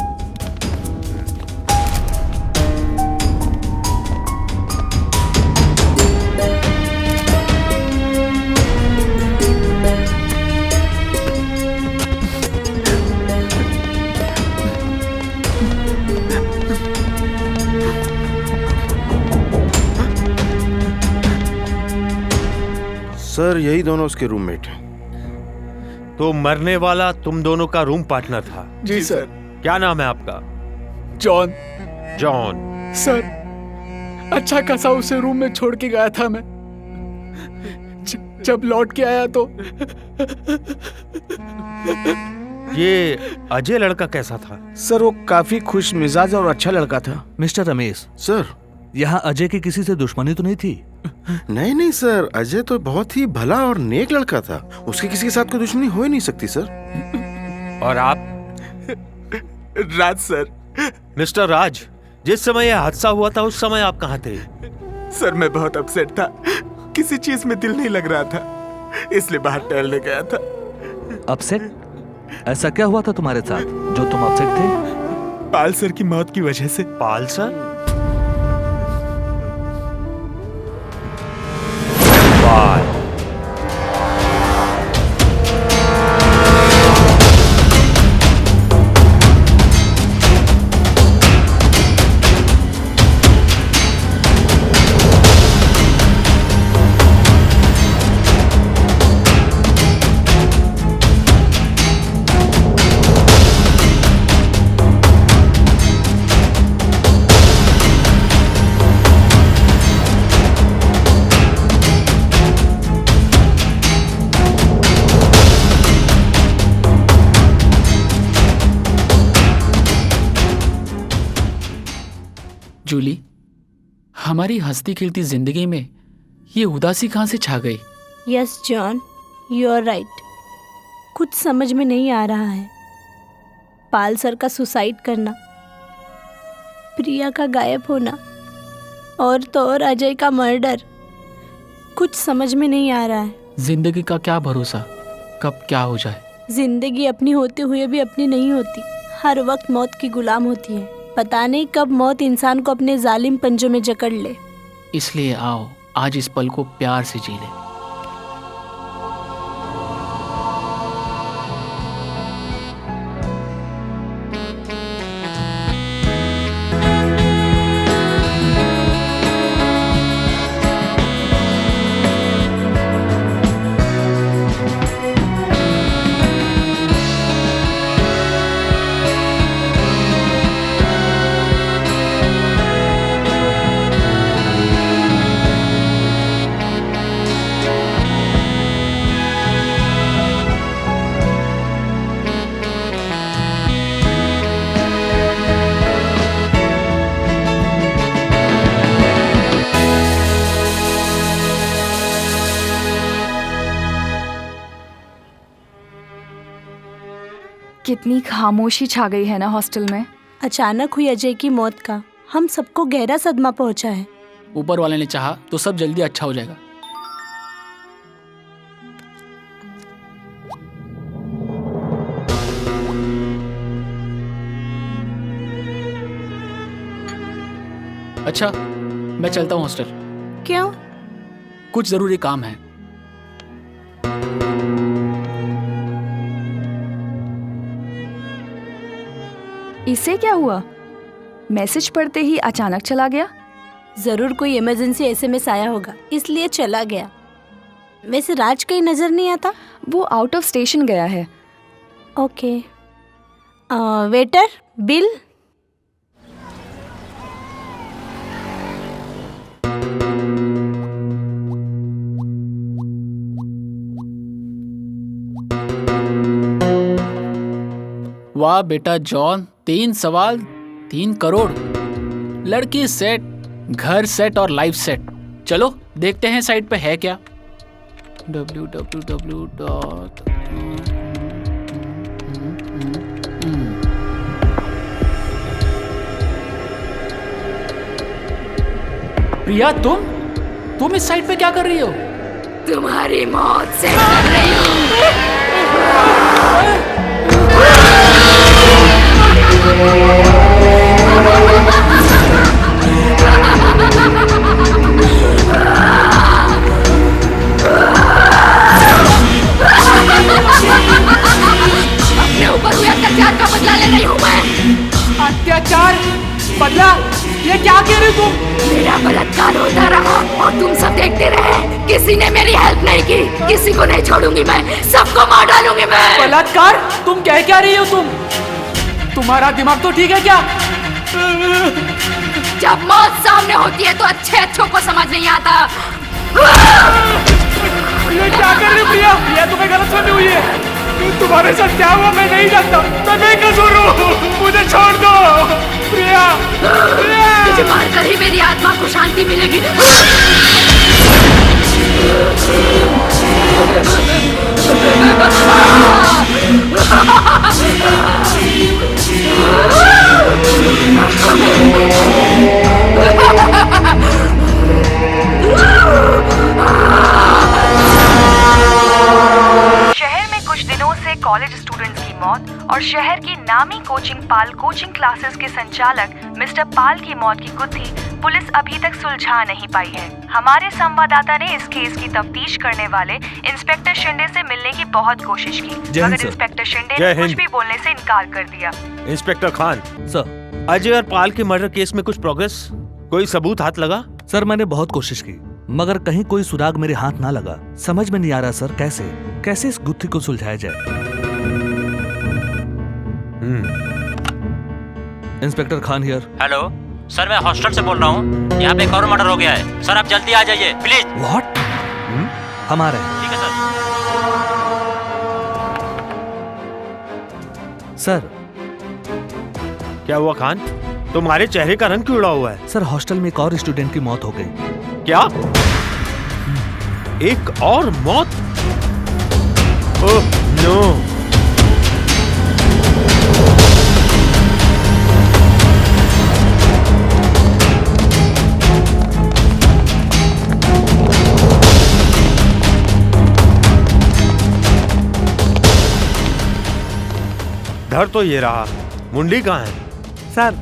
सर यही दोनों उसके रूममेट हैं।
तो मरने वाला तुम दोनों का रूम पार्टनर था?
जी सर।
क्या नाम है आपका?
जॉन।
जॉन
सर, अच्छा खासा उसे रूम में छोड़ के गया था मैं। जब लौट के आया तो
ये अजय लड़का कैसा था?
सर वो काफी खुश मिजाज और अच्छा लड़का था। मिस्टर रमेश
सर,
यहाँ अजय की किसी से दुश्मनी तो नहीं थी?
नहीं नहीं सर, अजय तो बहुत ही भला और नेक लड़का था। उसके किसी के साथ कोई दुश्मनी हो ही नहीं सकती सर।
और आप?
राज सर।
मिस्टर राज, जिस समय यह हादसा हुआ था उस समय आप कहाँ थे?
सर मैं बहुत अपसेट था, किसी चीज में दिल नहीं लग रहा था, इसलिए बाहर टहलने गया था।
अपसेट? ऐसा क्या हुआ था तुम्हारे साथ जो तुम अपसेट थे?
पाल सर की मौत की वजह से।
पाल सर? पाल।
जूली, हमारी हंसती खिलती जिंदगी में ये उदासी कहां से छा गई?
Yes John, you are right. कुछ समझ में नहीं आ रहा है। पाल सर का सुसाइड करना, प्रिया का गायब होना और तो और अजय का मर्डर, कुछ समझ में नहीं आ रहा है।
जिंदगी का क्या भरोसा, कब क्या हो जाए।
जिंदगी अपनी होते हुए भी अपनी नहीं होती, हर वक्त मौत की गुलाम होती है। पता नहीं कब मौत इंसान को अपने जालिम पंजों में जकड़ ले।
इसलिए आओ आज इस पल को प्यार से जी ले।
कितनी खामोशी छा गई है ना हॉस्टल में।
अचानक हुई अजय की मौत का हम सबको गहरा सदमा पहुंचा है।
ऊपर वाले ने चाहा तो सब जल्दी अच्छा हो जाएगा। अच्छा, मैं चलता हूँ हॉस्टल।
क्यों?
कुछ जरूरी काम है।
इसे क्या हुआ? मैसेज पढ़ते ही अचानक चला गया।
जरूर कोई इमरजेंसी एसएमएस आया होगा इसलिए चला गया। वैसे राज कहीं नजर नहीं आता।
वो आउट ऑफ स्टेशन गया है।
ओके। Waiter, bill.
वाह बेटा जॉन, 3 सवाल 3 करोड़। लड़की सेट, घर सेट और लाइफ सेट। चलो देखते हैं साइट पे है क्या। www. प्रिया, तुम इस साइट पे क्या कर रही हो?
तुम्हारी मौत से कर रही हूँ। अपने ऊपर हुए अत्याचार का बदला ले रही हूँ मैं।
अत्याचार? बदला? ये क्या कह रही तुम?
मेरा बलात्कार होता रहा और तुम सब देखते रहे। किसी ने मेरी हेल्प नहीं की। किसी को नहीं छोड़ूंगी मैं, सबको मार डालूंगी मैं।
बलात्कार? तुम क्या रही हो तुम? तुम्हारा दिमाग तो ठीक है क्या?
जब मौत सामने होती है तो अच्छों को समझ नहीं आता।
ये क्या कर रही प्रिया? ये तुम्हें गलतफहमी हुई है। तुम्हारे साथ क्या हुआ मैं नहीं जानता। मैं बेकसूर हूँ, मुझे छोड़ दो प्रिया।
तुझे मारकर ही मेरी आत्मा को शांति मिलेगी।
शहर में कुछ दिनों से कॉलेज स्टूडेंट्स की मौत और शहर की नामी कोचिंग पाल कोचिंग क्लासेस के संचालक मिस्टर पाल की मौत की गुत्थी पुलिस अभी तक सुलझा नहीं पाई है। हमारे संवाददाता ने इस केस की तफ्तीश करने वाले इंस्पेक्टर शिंदे से मिलने की बहुत कोशिश की, मगर इंस्पेक्टर शिंदे ने कुछ भी बोलने से इनकार कर दिया।
इंस्पेक्टर खान सर, अजय और पाल के मर्डर केस में कुछ प्रोग्रेस, कोई सबूत हाथ लगा?
सर मैंने बहुत कोशिश की मगर कहीं कोई सुराग मेरे हाथ ना लगा। समझ में नहीं आ रहा सर कैसे इस गुत्थी को सुलझाया जाए। Inspector Khan here.
Hello sir, मैं हॉस्टल से बोल रहा हूँ। यहाँ पे एक और मर्डर हो गया है सर, आप जल्दी आ जाइए प्लीज।
व्हाट? हम आ रहे हैं।
ठीक है
सर।
क्या हुआ खान? तुम्हारे चेहरे का रंग क्यों उड़ा हुआ है?
सर हॉस्टल में एक और स्टूडेंट की मौत हो गई।
क्या? एक और मौत? Oh no. धर तो ये रहा, मुंडी कहाँ है?
सर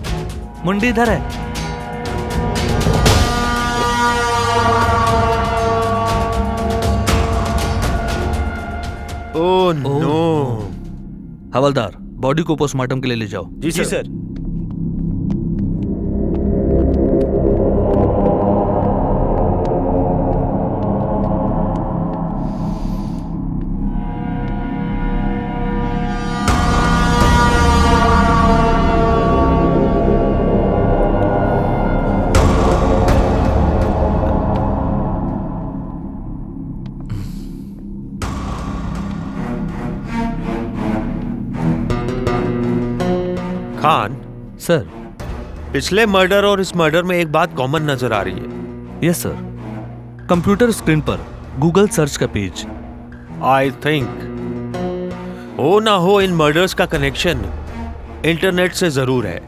मुंडी इधर है।
Oh no.
हवलदार, बॉडी को पोस्टमार्टम के लिए ले जाओ।
जी सर। खान
सर,
पिछले मर्डर और इस मर्डर में एक बात कॉमन नजर आ रही है।
यस सर, कंप्यूटर स्क्रीन पर गूगल सर्च का पेज।
आई थिंक हो ना हो इन मर्डर्स का कनेक्शन इंटरनेट से जरूर है।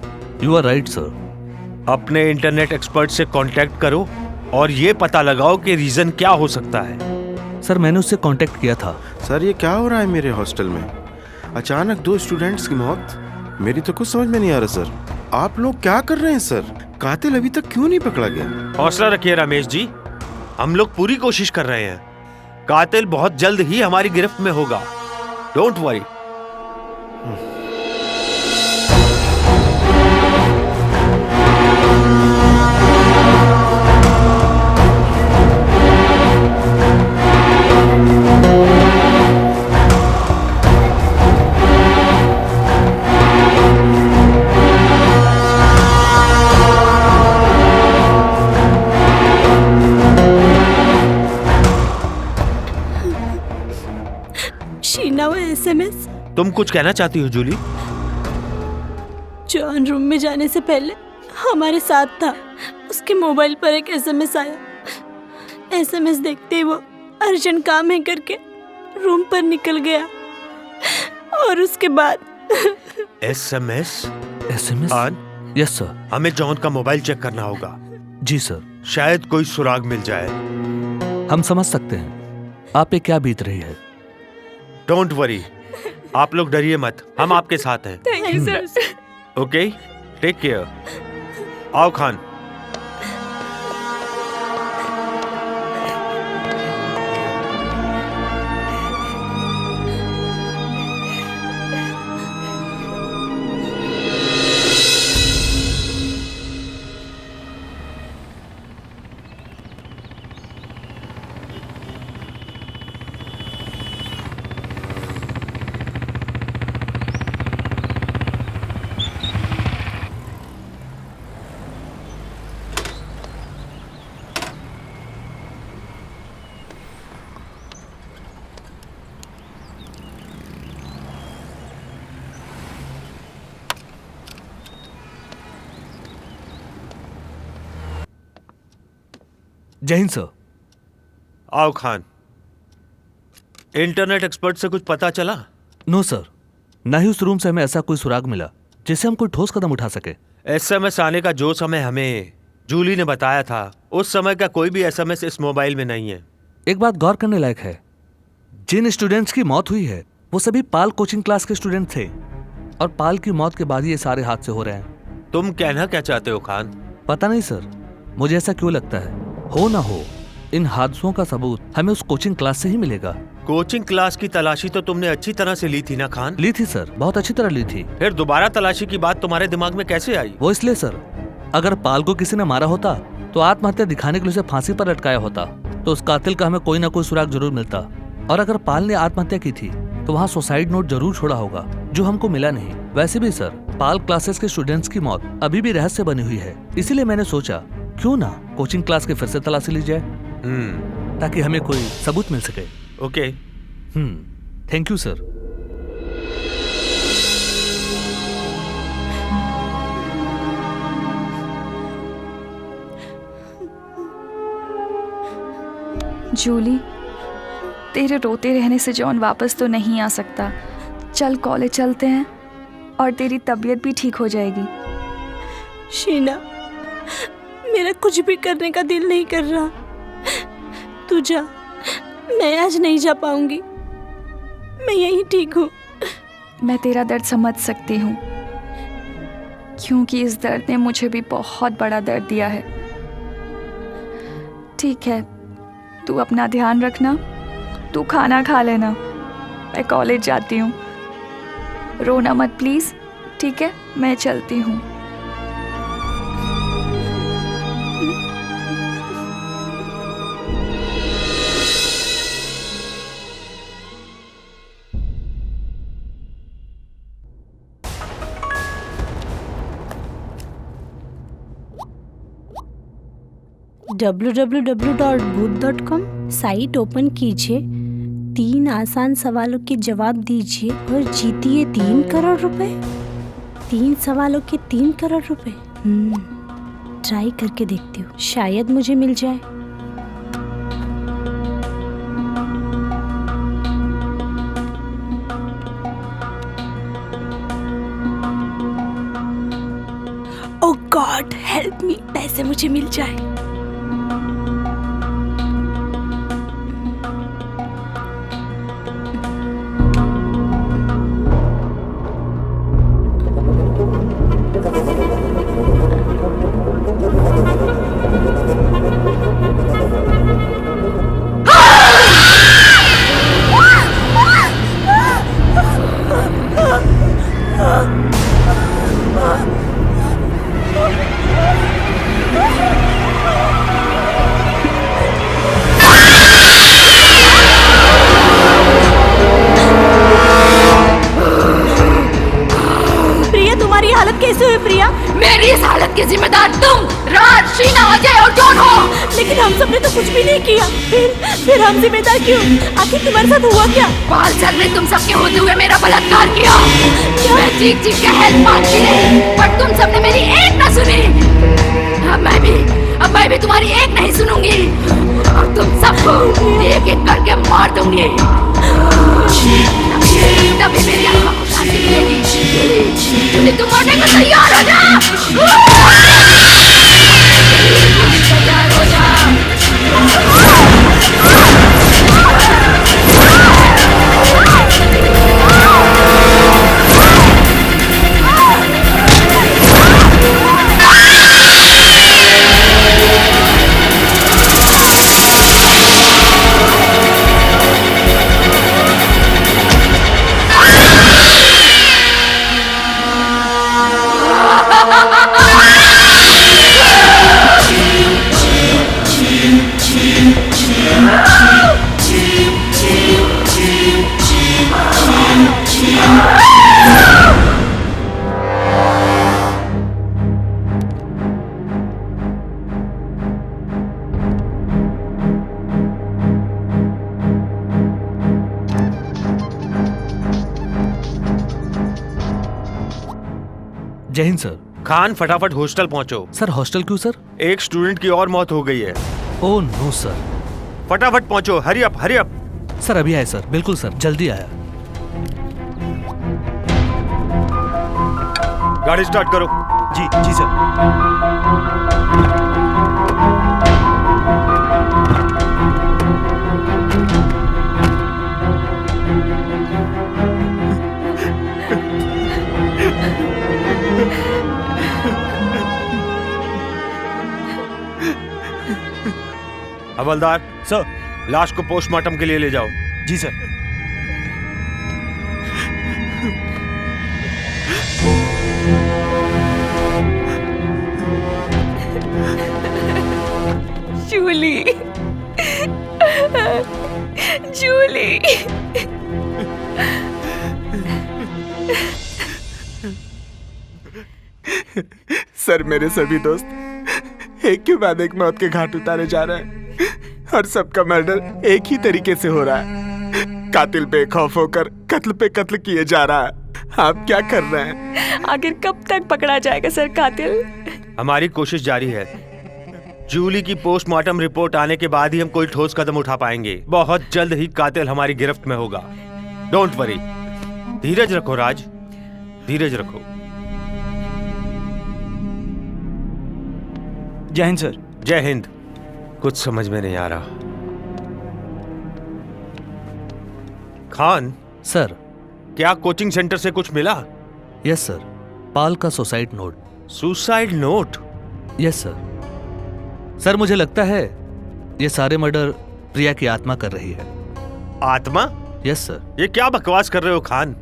You are right sir.
अपने इंटरनेट एक्सपर्ट से कांटेक्ट करो और ये पता लगाओ कि रीजन क्या हो सकता है।
सर मैंने उससे कांटेक्ट किया था।
सर ये क्या हो रहा है मेरे हॉस्टल में? अचानक 2 स्टूडेंट्स की मौत, मेरी तो कुछ समझ में नहीं आ रहा सर। आप लोग क्या कर रहे हैं सर? कातिल अभी तक क्यों नहीं पकड़ा गया?
हौसला रखिए रमेश जी, हम लोग पूरी कोशिश कर रहे हैं। कातिल बहुत जल्द ही हमारी गिरफ्त में होगा, डोंट वरी।
शीना, वो एसएमएस
तुम कुछ कहना चाहती हो जूली?
जॉन रूम में जाने से पहले हमारे साथ था। उसके मोबाइल पर एक एसएमएस आया। एसएमएस देखते ही वो अर्जेंट काम है करके रूम पर निकल गया और उसके बाद
एसएमएस?
एसएमएस? Yes sir.
हमें जॉन का मोबाइल चेक करना होगा।
जी सर।
शायद कोई सुराग मिल जाए।
हम समझ सकते हैं आप पे क्या बीत रही है।
डोंट वरी, आप लोग डरिए मत, हम आपके साथ हैं।
Thank you sir.
Okay, take care. आओ खान।
जय हिंद सर।
आओ खान। इंटरनेट एक्सपर्ट से कुछ पता चला?
नो सर, ना ही उस रूम से हमें ऐसा कोई सुराग मिला जिससे हम कोई ठोस कदम उठा सके।
एसएमएस आने का जो समय हमें जूली ने बताया था, उस समय का कोई भी एसएमएस इस मोबाइल में नहीं है।
एक बात गौर करने लायक है, जिन स्टूडेंट्स की मौत हुई है वो सभी पाल कोचिंग क्लास के स्टूडेंट थे और पाल की मौत के बाद ये सारे हादसे हो रहे हैं।
तुम कहना क्या चाहते हो खान?
पता नहीं सर, मुझे ऐसा क्यों लगता है हो ना हो इन हादसों का सबूत हमें उस कोचिंग क्लास से ही मिलेगा।
कोचिंग क्लास की तलाशी तो तुमने अच्छी तरह से ली थी ना खान?
ली थी सर, बहुत अच्छी तरह ली थी।
फिर दोबारा तलाशी की बात तुम्हारे दिमाग में कैसे आई?
वो इसलिए सर, अगर पाल को किसी ने मारा होता तो आत्महत्या दिखाने के लिए उसे फांसी पर लटकाया होता तो उस कातिल का हमें कोई ना कोई सुराग जरूर मिलता। और अगर पाल ने आत्महत्या की थी तो वहाँ सुसाइड नोट जरूर छोड़ा होगा जो हमको मिला नहीं। वैसे भी सर, पाल क्लासेस के स्टूडेंट्स की मौत अभी भी रहस्य बनी हुई है, इसीलिए मैंने सोचा क्यों ना कोचिंग क्लास के फिर से तलाशी ली जाए ताकि हमें कोई सबूत मिल सके।
Okay.
Thank you sir.
Julie, तेरे रोते रहने से जॉन वापस तो नहीं आ सकता। चल कॉलेज चलते हैं और तेरी तबीयत भी ठीक हो जाएगी।
शीना, मेरा कुछ भी करने का दिल नहीं कर रहा। तू जा, मैं आज नहीं जा पाऊंगी। मैं यहीं ठीक हूँ।
मैं तेरा दर्द समझ सकती हूँ क्योंकि इस दर्द ने मुझे भी बहुत बड़ा दर्द दिया है। ठीक है, तू अपना ध्यान रखना, तू खाना खा लेना। मैं कॉलेज जाती हूँ। रोना मत प्लीज़, ठीक है? मैं चलती हूँ।
www.booth.com साइट ओपन कीजिए, 3 आसान सवालों के जवाब दीजिए और जीतिए 3 करोड़ रुपए। 3 सवालों के 3 करोड़ रुपए। ट्राई करके देखती हूँ, शायद मुझे मिल जाए। गॉड हेल्प मी, पैसे मुझे मिल जाए। कैसे हुई प्रिया?
मेरी इस हालत की जिम्मेदार तुम, राज, शीना, अजय और जॉन हो।
लेकिन हम सबने तो कुछ भी नहीं किया। फिर हम जिम्मेदार क्यों? आखिर तुम्हारे साथ हुआ क्या?
बाल सर ने तुम सबके होते हुए मेरा बलात्कार किया। मैं चीख चीख के हेल्प मांगती रही, पर तुम सबने मेरी एक न सुनी। अब मैं भी तुम्हारी एक नहीं सुनूंगी और तुम सबको एक एक करके मार दूंगी। तभी मेरी आत्मा को शांति मिलेगी। जूली, तुम मरने को तैयार हो जा। तैयार हो जा।
जय हिंद सर।
खान, फटाफट हॉस्टल पहुंचो।
सर हॉस्टल क्यों सर?
एक स्टूडेंट की और मौत हो गई है।
Oh no sir.
फटाफट पहुंचो, hurry up hurry up.
Sir अभी आए सर, बिल्कुल सर, जल्दी आया।
गाड़ी स्टार्ट करो।
जी जी सर।
हवलदार सर, लाश को पोस्टमार्टम के लिए ले जाओ।
जी सर।
जूली, जूली।
सर, मेरे सभी दोस्त एक के बाद एक मौत के घाट उतारे जा रहे हैं और सबका मर्डर एक ही तरीके से हो रहा है। कातिल बेखौफ होकर कत्ल पे कत्ल किए जा रहा है। आप क्या कर रहे हैं?
आखिर कब तक पकड़ा जाएगा सर कातिल?
हमारी कोशिश जारी है। जूली की पोस्टमार्टम रिपोर्ट आने के बाद ही हम कोई ठोस कदम उठा पाएंगे। बहुत जल्द ही कातिल हमारी गिरफ्त में होगा। Don't worry. धीरज रखो राज, धीरज रखो।
जय हिंद सर।
जय हिंद। कुछ समझ में नहीं आ रहा। खान
सर,
क्या कोचिंग सेंटर से कुछ मिला?
यस सर, पाल का suicide note.
Suicide note?
Yes sir. Sir मुझे लगता है ये सारे मर्डर प्रिया की आत्मा कर रही है।
आत्मा?
Yes sir.
ये क्या बकवास कर रहे हो खान?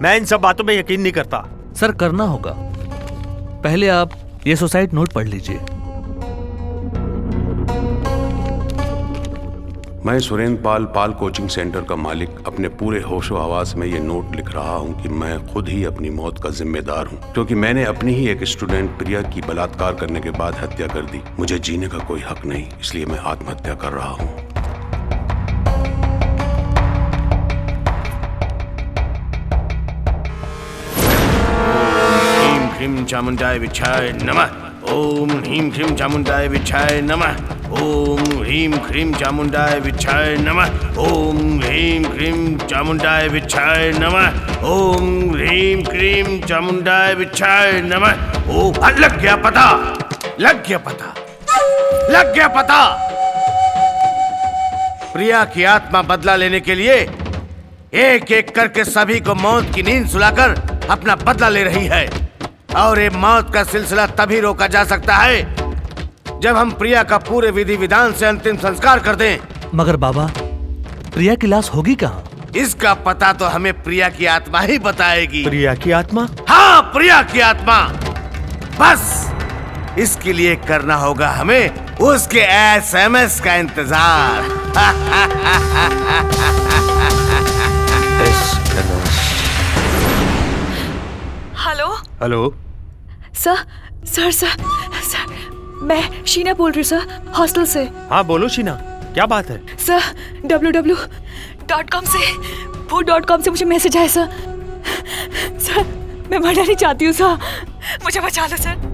मैं इन सब बातों में यकीन नहीं करता।
सर करना होगा। पहले आप ये सुसाइड नोट पढ़ लीजिए।
मैं सुरेंद्र पाल, पाल कोचिंग सेंटर का मालिक, अपने पूरे होशो हवास में ये नोट लिख रहा हूँ कि मैं खुद ही अपनी मौत का जिम्मेदार हूँ, क्योंकि मैंने अपनी ही एक स्टूडेंट प्रिया की बलात्कार करने के बाद हत्या कर दी। मुझे जीने का कोई हक नहीं, इसलिए मैं आत्महत्या कर रहा हूँ।
ह्रीं क्रीं चामुंडाय विच्छाय नमः। ओम ह्रीं क्रीं चामुंडाय विच्छाय नमः। ओम ह्रीं क्रीं चामुंडाय विच्छाय नमः। ओम ह्रीं क्रीं चामुंडाय विच्छाय नमः। ओम ह्रीं क्रीं चामुंडाय विच्छाय नमः। ओ लग गया पता। लग गया पता, लग गया पता। प्रिया की आत्मा बदला लेने के लिए एक एक करके सभी को मौत की नींद सुलाकर अपना बदला ले रही है। और ये मौत का सिलसिला तभी रोका जा सकता है जब हम प्रिया का पूरे विधि विधान से अंतिम संस्कार कर दें।
मगर बाबा, प्रिया की लाश होगी कहाँ?
इसका पता तो हमें प्रिया की आत्मा ही बताएगी।
प्रिया की आत्मा?
हाँ, प्रिया की आत्मा। बस इसके लिए करना होगा हमें उसके SMS का इंतजार।
Hello
hello
sir, sir sir sir, मैं शीना बोल रही हूँ सर, हॉस्टल से।
हाँ बोलो शीना, क्या बात है?
सर www.com से food.com से मुझे मैसेज आया सर। सर मैं मरना नहीं चाहती हूँ सर, मुझे बचा लो सर,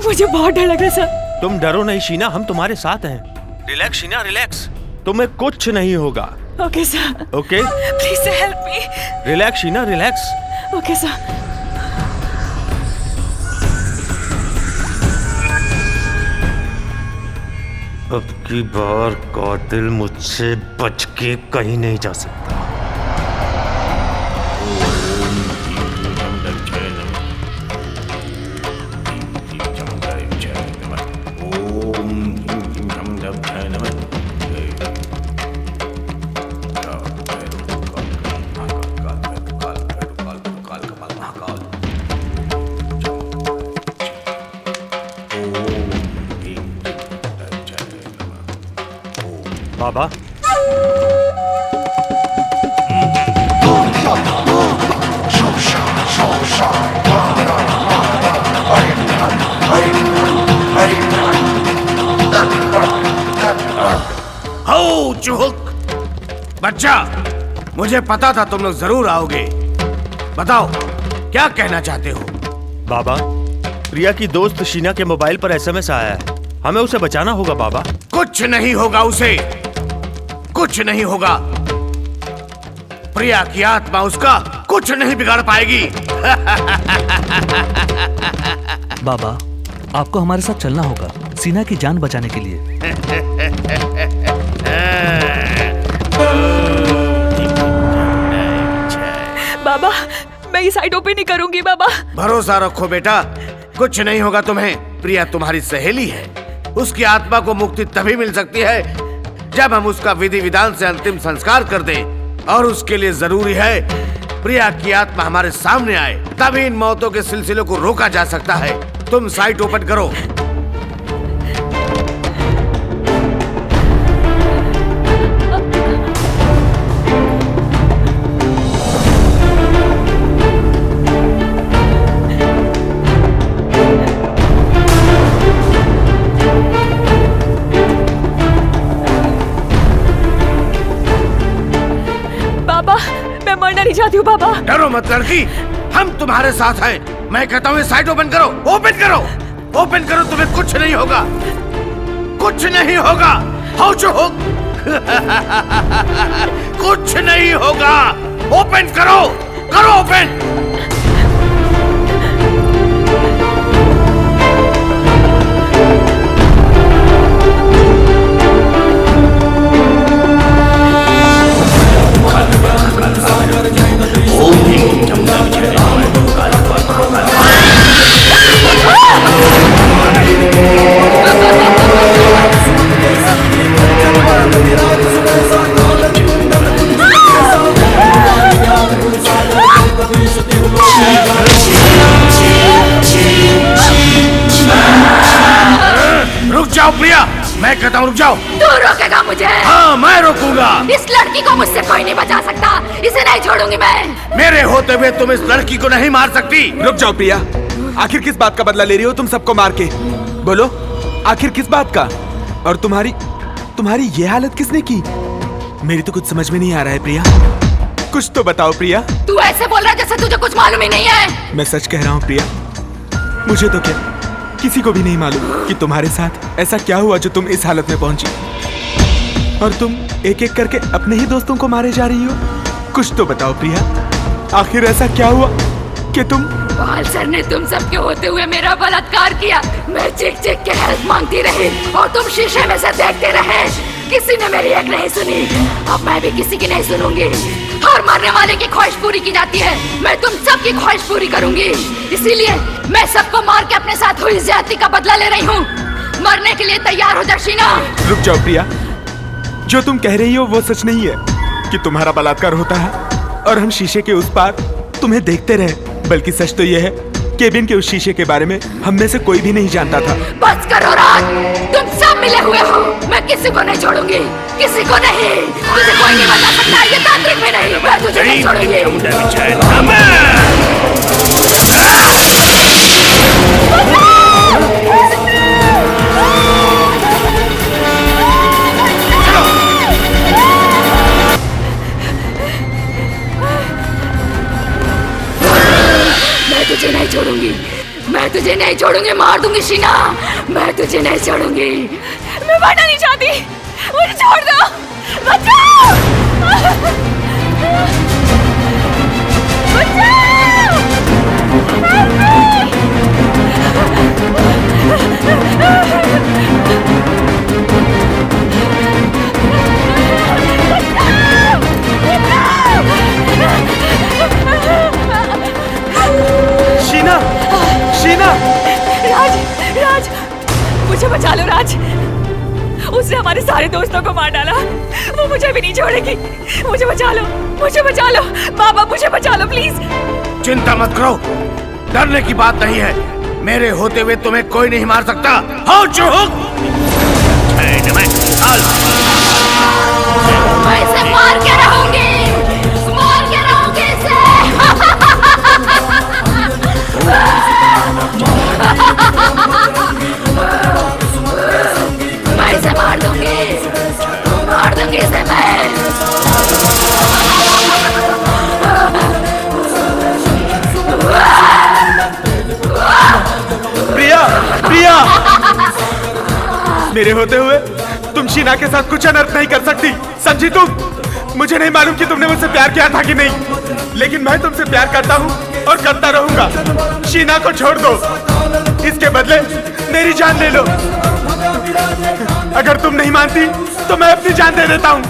मुझे बहुत डर लग रहा है सर।
तुम डरो नहीं शीना, हम तुम्हारे साथ हैं। रिलैक्स शीना, रिलैक्स, तुम्हें कुछ नहीं होगा।
Okay sir.
Okay,
please sir help me.
Relax Sheena, relax.
Okay sir.
अब की बार कातिल मुझसे बच के कहीं नहीं जा सकता। बाबा,
हो चुहुक बच्चा, मुझे पता था तुम लोग जरूर आओगे। बताओ क्या कहना चाहते हो?
बाबा, प्रिया की दोस्त शीना के मोबाइल पर SMS आया है, हमें उसे बचाना होगा बाबा।
कुछ नहीं होगा उसे, कुछ नहीं होगा। प्रिया की आत्मा उसका कुछ नहीं बिगाड़ पाएगी।
बाबा, आपको हमारे साथ चलना होगा सीना की जान बचाने के लिए।
बाबा, मैं ये साइट ओपन नहीं करूंगी बाबा।
भरोसा रखो बेटा, कुछ नहीं होगा तुम्हें। प्रिया तुम्हारी सहेली है, उसकी आत्मा को मुक्ति तभी मिल सकती है जब हम उसका विधि विधान से अंतिम संस्कार कर दें। और उसके लिए जरूरी है प्रिया की आत्मा हमारे सामने आए, तभी इन मौतों के सिलसिले को रोका जा सकता है। तुम साइट ओपन करो।
नहीं चाहती हूँ बाबा।
डरो मत लड़की, हम तुम्हारे साथ हैं। मैं कहता हूँ साइट ओपन करो, ओपन करो, ओपन करो, तुम्हें कुछ नहीं होगा, कुछ नहीं होगा। हो जो हो कुछ नहीं होगा। ओपन करो, करो ओपन। रुक जाओ प्रिया, मैं कहता हूँ रुक जाओ।
तू रोकेगा मुझे?
हाँ मैं रोकूंगा।
इस लड़की को मुझसे कोई नहीं बचा सकता, इसे नहीं छोड़ूंगी मैं।
मेरे होते हुए तुम इस लड़की को नहीं मार सकती।
रुक जाओ प्रिया, आखिर किस बात का बदला ले रही हो तुम सबको मार के? बोलो आखिर किस बात का? और तुम्हारी ये हालत किसने की? मेरी तो कुछ समझ में नहीं आ रहा है प्रिया, कुछ तो बताओ प्रिया।
तू ऐसे बोल रहा है जैसे तुझे कुछ मालूम ही नहीं है।
मैं सच कह रहा हूँ प्रिया, मुझे तो क्या किसी को भी नहीं मालूम कि तुम्हारे साथ ऐसा क्या हुआ जो तुम इस हालत में पहुंची। और तुम एक एक करके अपने ही दोस्तों को मारे जा रही हो। कुछ तो बताओ प्रिया, आखिर ऐसा क्या हुआ
कि तुम
पाल सर ने तुम सबके होते हुए मेरा बलात्कार किया। मैं चीख चीख के हेल्प मांगती रही और तुम शीशे में से देखते रहे। किसी ने मेरी एक नहीं सुनी, अब मैं भी किसी की नहीं सुनूंगी। हर मरने वाले की ख्वाहिश पूरी की जाती है, मैं तुम सबकी ख्वाहिश पूरी करूंगी। इसीलिए मैं सबको मार के अपने साथ हुई ज्यादती का बदला ले रही हूँ। मरने के लिए तैयार हो जा शीना। रुक
जाओ प्रिया, जो तुम कह रही हो वो सच नहीं है कि तुम्हारा बलात्कार होता है और हम शीशे के उस पार तुम्हें देखते रहे, बल्कि सच तो यह है केबिन के उस शीशे के बारे में हम में से कोई भी नहीं जानता था।
बस करो राज, तुम सब मिले हुए हो। मैं किसी को नहीं छोड़ूंगी, किसी को नहीं। तुझे कोई नहीं बता सकता, ये तांत्रिक भी नहीं। मैं तुझे नहीं छोड़ूंगी। तुझे नहीं छोड़ूंगी, मैं तुझे नहीं छोड़ूंगी, मार दूंगी शीना। मैं तुझे नहीं छोड़ूंगी।
मैं मरना नहीं चाहती, मुझे छोड़ दो। बचाओ!
शीना, शीना!
राज, राज, मुझे बचा लो राज। उसने हमारे सारे दोस्तों को मार डाला, वो मुझे भी नहीं छोड़ेगी। मुझे बचा लो, मुझे बचा लो, बाबा मुझे बचा लो प्लीज।
चिंता मत करो, डरने की बात नहीं है। मेरे होते हुए तुम्हें कोई नहीं मार सकता। हो चुप!
मैं इसे मार के रहूंगी, मार के रहूंगी इसे। मैं इसे मार दूंगी इसे मैं।
प्रिया, प्रिया! मेरे होते हुए तुम शीना के साथ कुछ अनर्थ नहीं कर सकती, समझी तुम? मुझे नहीं मालूम कि तुमने मुझसे प्यार किया था कि नहीं, लेकिन मैं तुमसे प्यार करता हूँ और करता रहूंगा। शीना को छोड़ दो, इसके बदले मेरी जान ले लो। अगर तुम नहीं मानती तो मैं अपनी जान दे देता हूँ।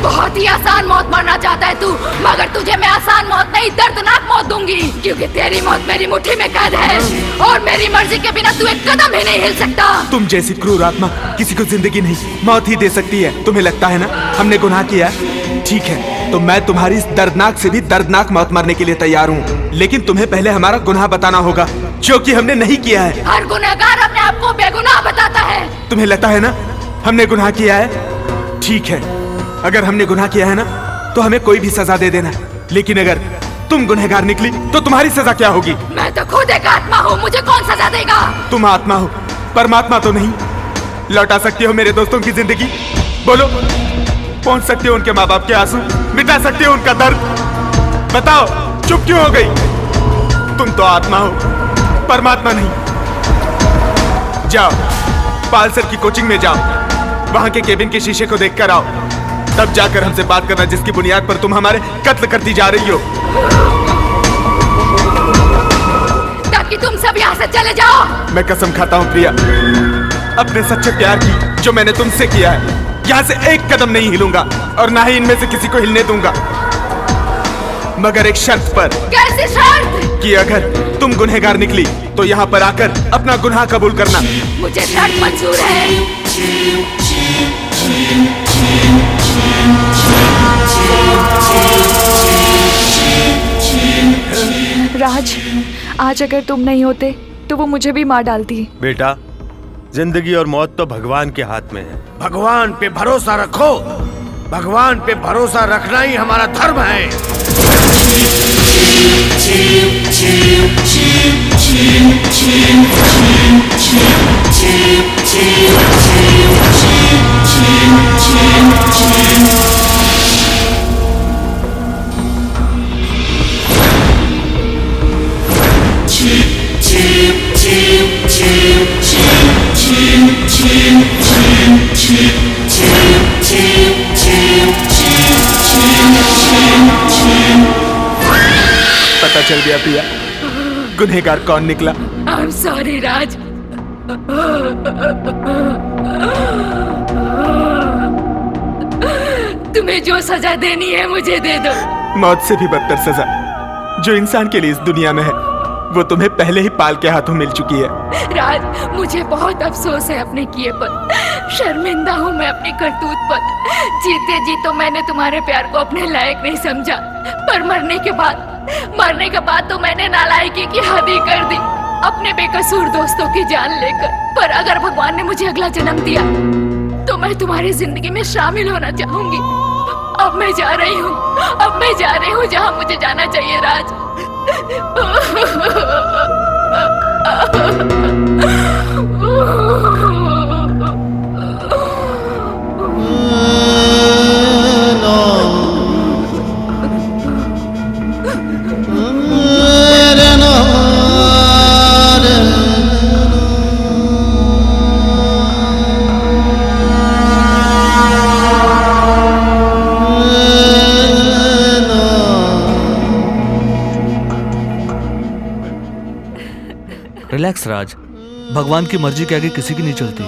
बहुत ही आसान मौत मरना चाहता है तू, मगर तुझे मैं आसान मौत नहीं, दर्दनाक मौत दूंगी। क्योंकि तेरी मौत मेरी मुट्ठी में कैद है और मेरी मर्जी के बिना तू एक कदम भी नहीं हिल सकता।
तुम जैसी क्रूर आत्मा किसी को जिंदगी नहीं, मौत ही दे सकती है। तुम्हें लगता है ना हमने गुनाह किया है? ठीक है, तो मैं तुम्हारी इस दर्दनाक से भी दर्दनाक मौत मरने के लिए तैयार हूँ, लेकिन तुम्हें पहले हमारा गुनाह बताना होगा, जो कि हमने नहीं किया है।
हर गुनहगार अपने आप को बेगुनाह बताता है।
तुम्हें लगता है ना हमने गुनाह किया है? ठीक है, अगर हमने गुनाह किया है ना तो हमें कोई भी सजा दे देना, लेकिन अगर तुम गुनहगार निकली तो तुम्हारी सजा क्या होगी?
मैं तो खुद एक आत्मा हूँ, मुझे कौन सजा देगा?
तुम आत्मा हो, परमात्मा तो नहीं। लौटा सकती हो मेरे दोस्तों की जिंदगी? बोलो, पहुंच सकती हो उनके माँ बाप के आंसू, मिटा सकती हो उनका दर्द? बताओ, चुप क्यों हो गई? तुम तो आत्मा हो, परमात्मा नहीं। जाओ, पाल सर की कोचिंग में जाओ, वहां के केबिन के शीशे को देख कर आओ, तब जाकर हमसे बात करना जिसकी बुनियाद पर तुम हमारे कत्ल करती जा रही हो।
ताकि तुम सब यहाँ से चले जाओ।
मैं कसम खाता हूँ प्रिया, अपने सच्चे प्यार की जो मैंने तुमसे किया है, यहाँ से एक कदम नहीं हिलूंगा और ना ही इनमें से किसी को हिलने दूंगा, मगर एक शर्त पर।
कैसी शर्त?
कि अगर तुम गुनहगार निकली तो यहाँ पर आकर अपना गुनाह कबूल करना।
मुझे शर्त मंजूर है।
राज, आज अगर तुम नहीं होते तो वो मुझे भी मार डालती।
बेटा, जिंदगी और मौत तो भगवान के हाथ में है।
भगवान पे भरोसा रखो, भगवान पे भरोसा रखना ही हमारा धर्म है।
चल गया प्रिया। गुनहगार कौन निकला?
आई एम सॉरी राज। तुम्हें जो सजा देनी है मुझे दे दो।
मौत से भी बदतर सजा जो इंसान के लिए इस दुनिया में है वो तुम्हें पहले ही पाल के हाथों मिल चुकी है।
राज, मुझे बहुत अफसोस है अपने किए पर। शर्मिंदा हूँ मैं अपनी करतूत पर। जीते जी तो मैंने तुम्हारे प्यार को अपने लायक नहीं समझा, पर मरने के बाद तो मैंने नालायकी की हद ही कर दी, अपने बेकसूर दोस्तों की जान लेकर। पर अगर भगवान ने मुझे अगला जन्म दिया तो मैं तुम्हारी जिंदगी में शामिल होना चाहूंगी। अब मैं जा रही हूँ जहाँ मुझे जाना चाहिए राज।
रिलैक्स राज, भगवान की मर्जी के आगे किसी की नहीं चलती।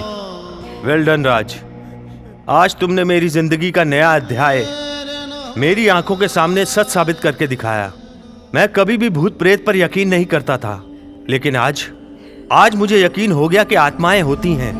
वेल डन राज, आज तुमने मेरी जिंदगी का नया अध्याय मेरी आंखों के सामने सच साबित करके दिखाया। मैं कभी भी भूत प्रेत पर यकीन नहीं करता था, लेकिन आज मुझे यकीन हो गया कि आत्माएं होती हैं।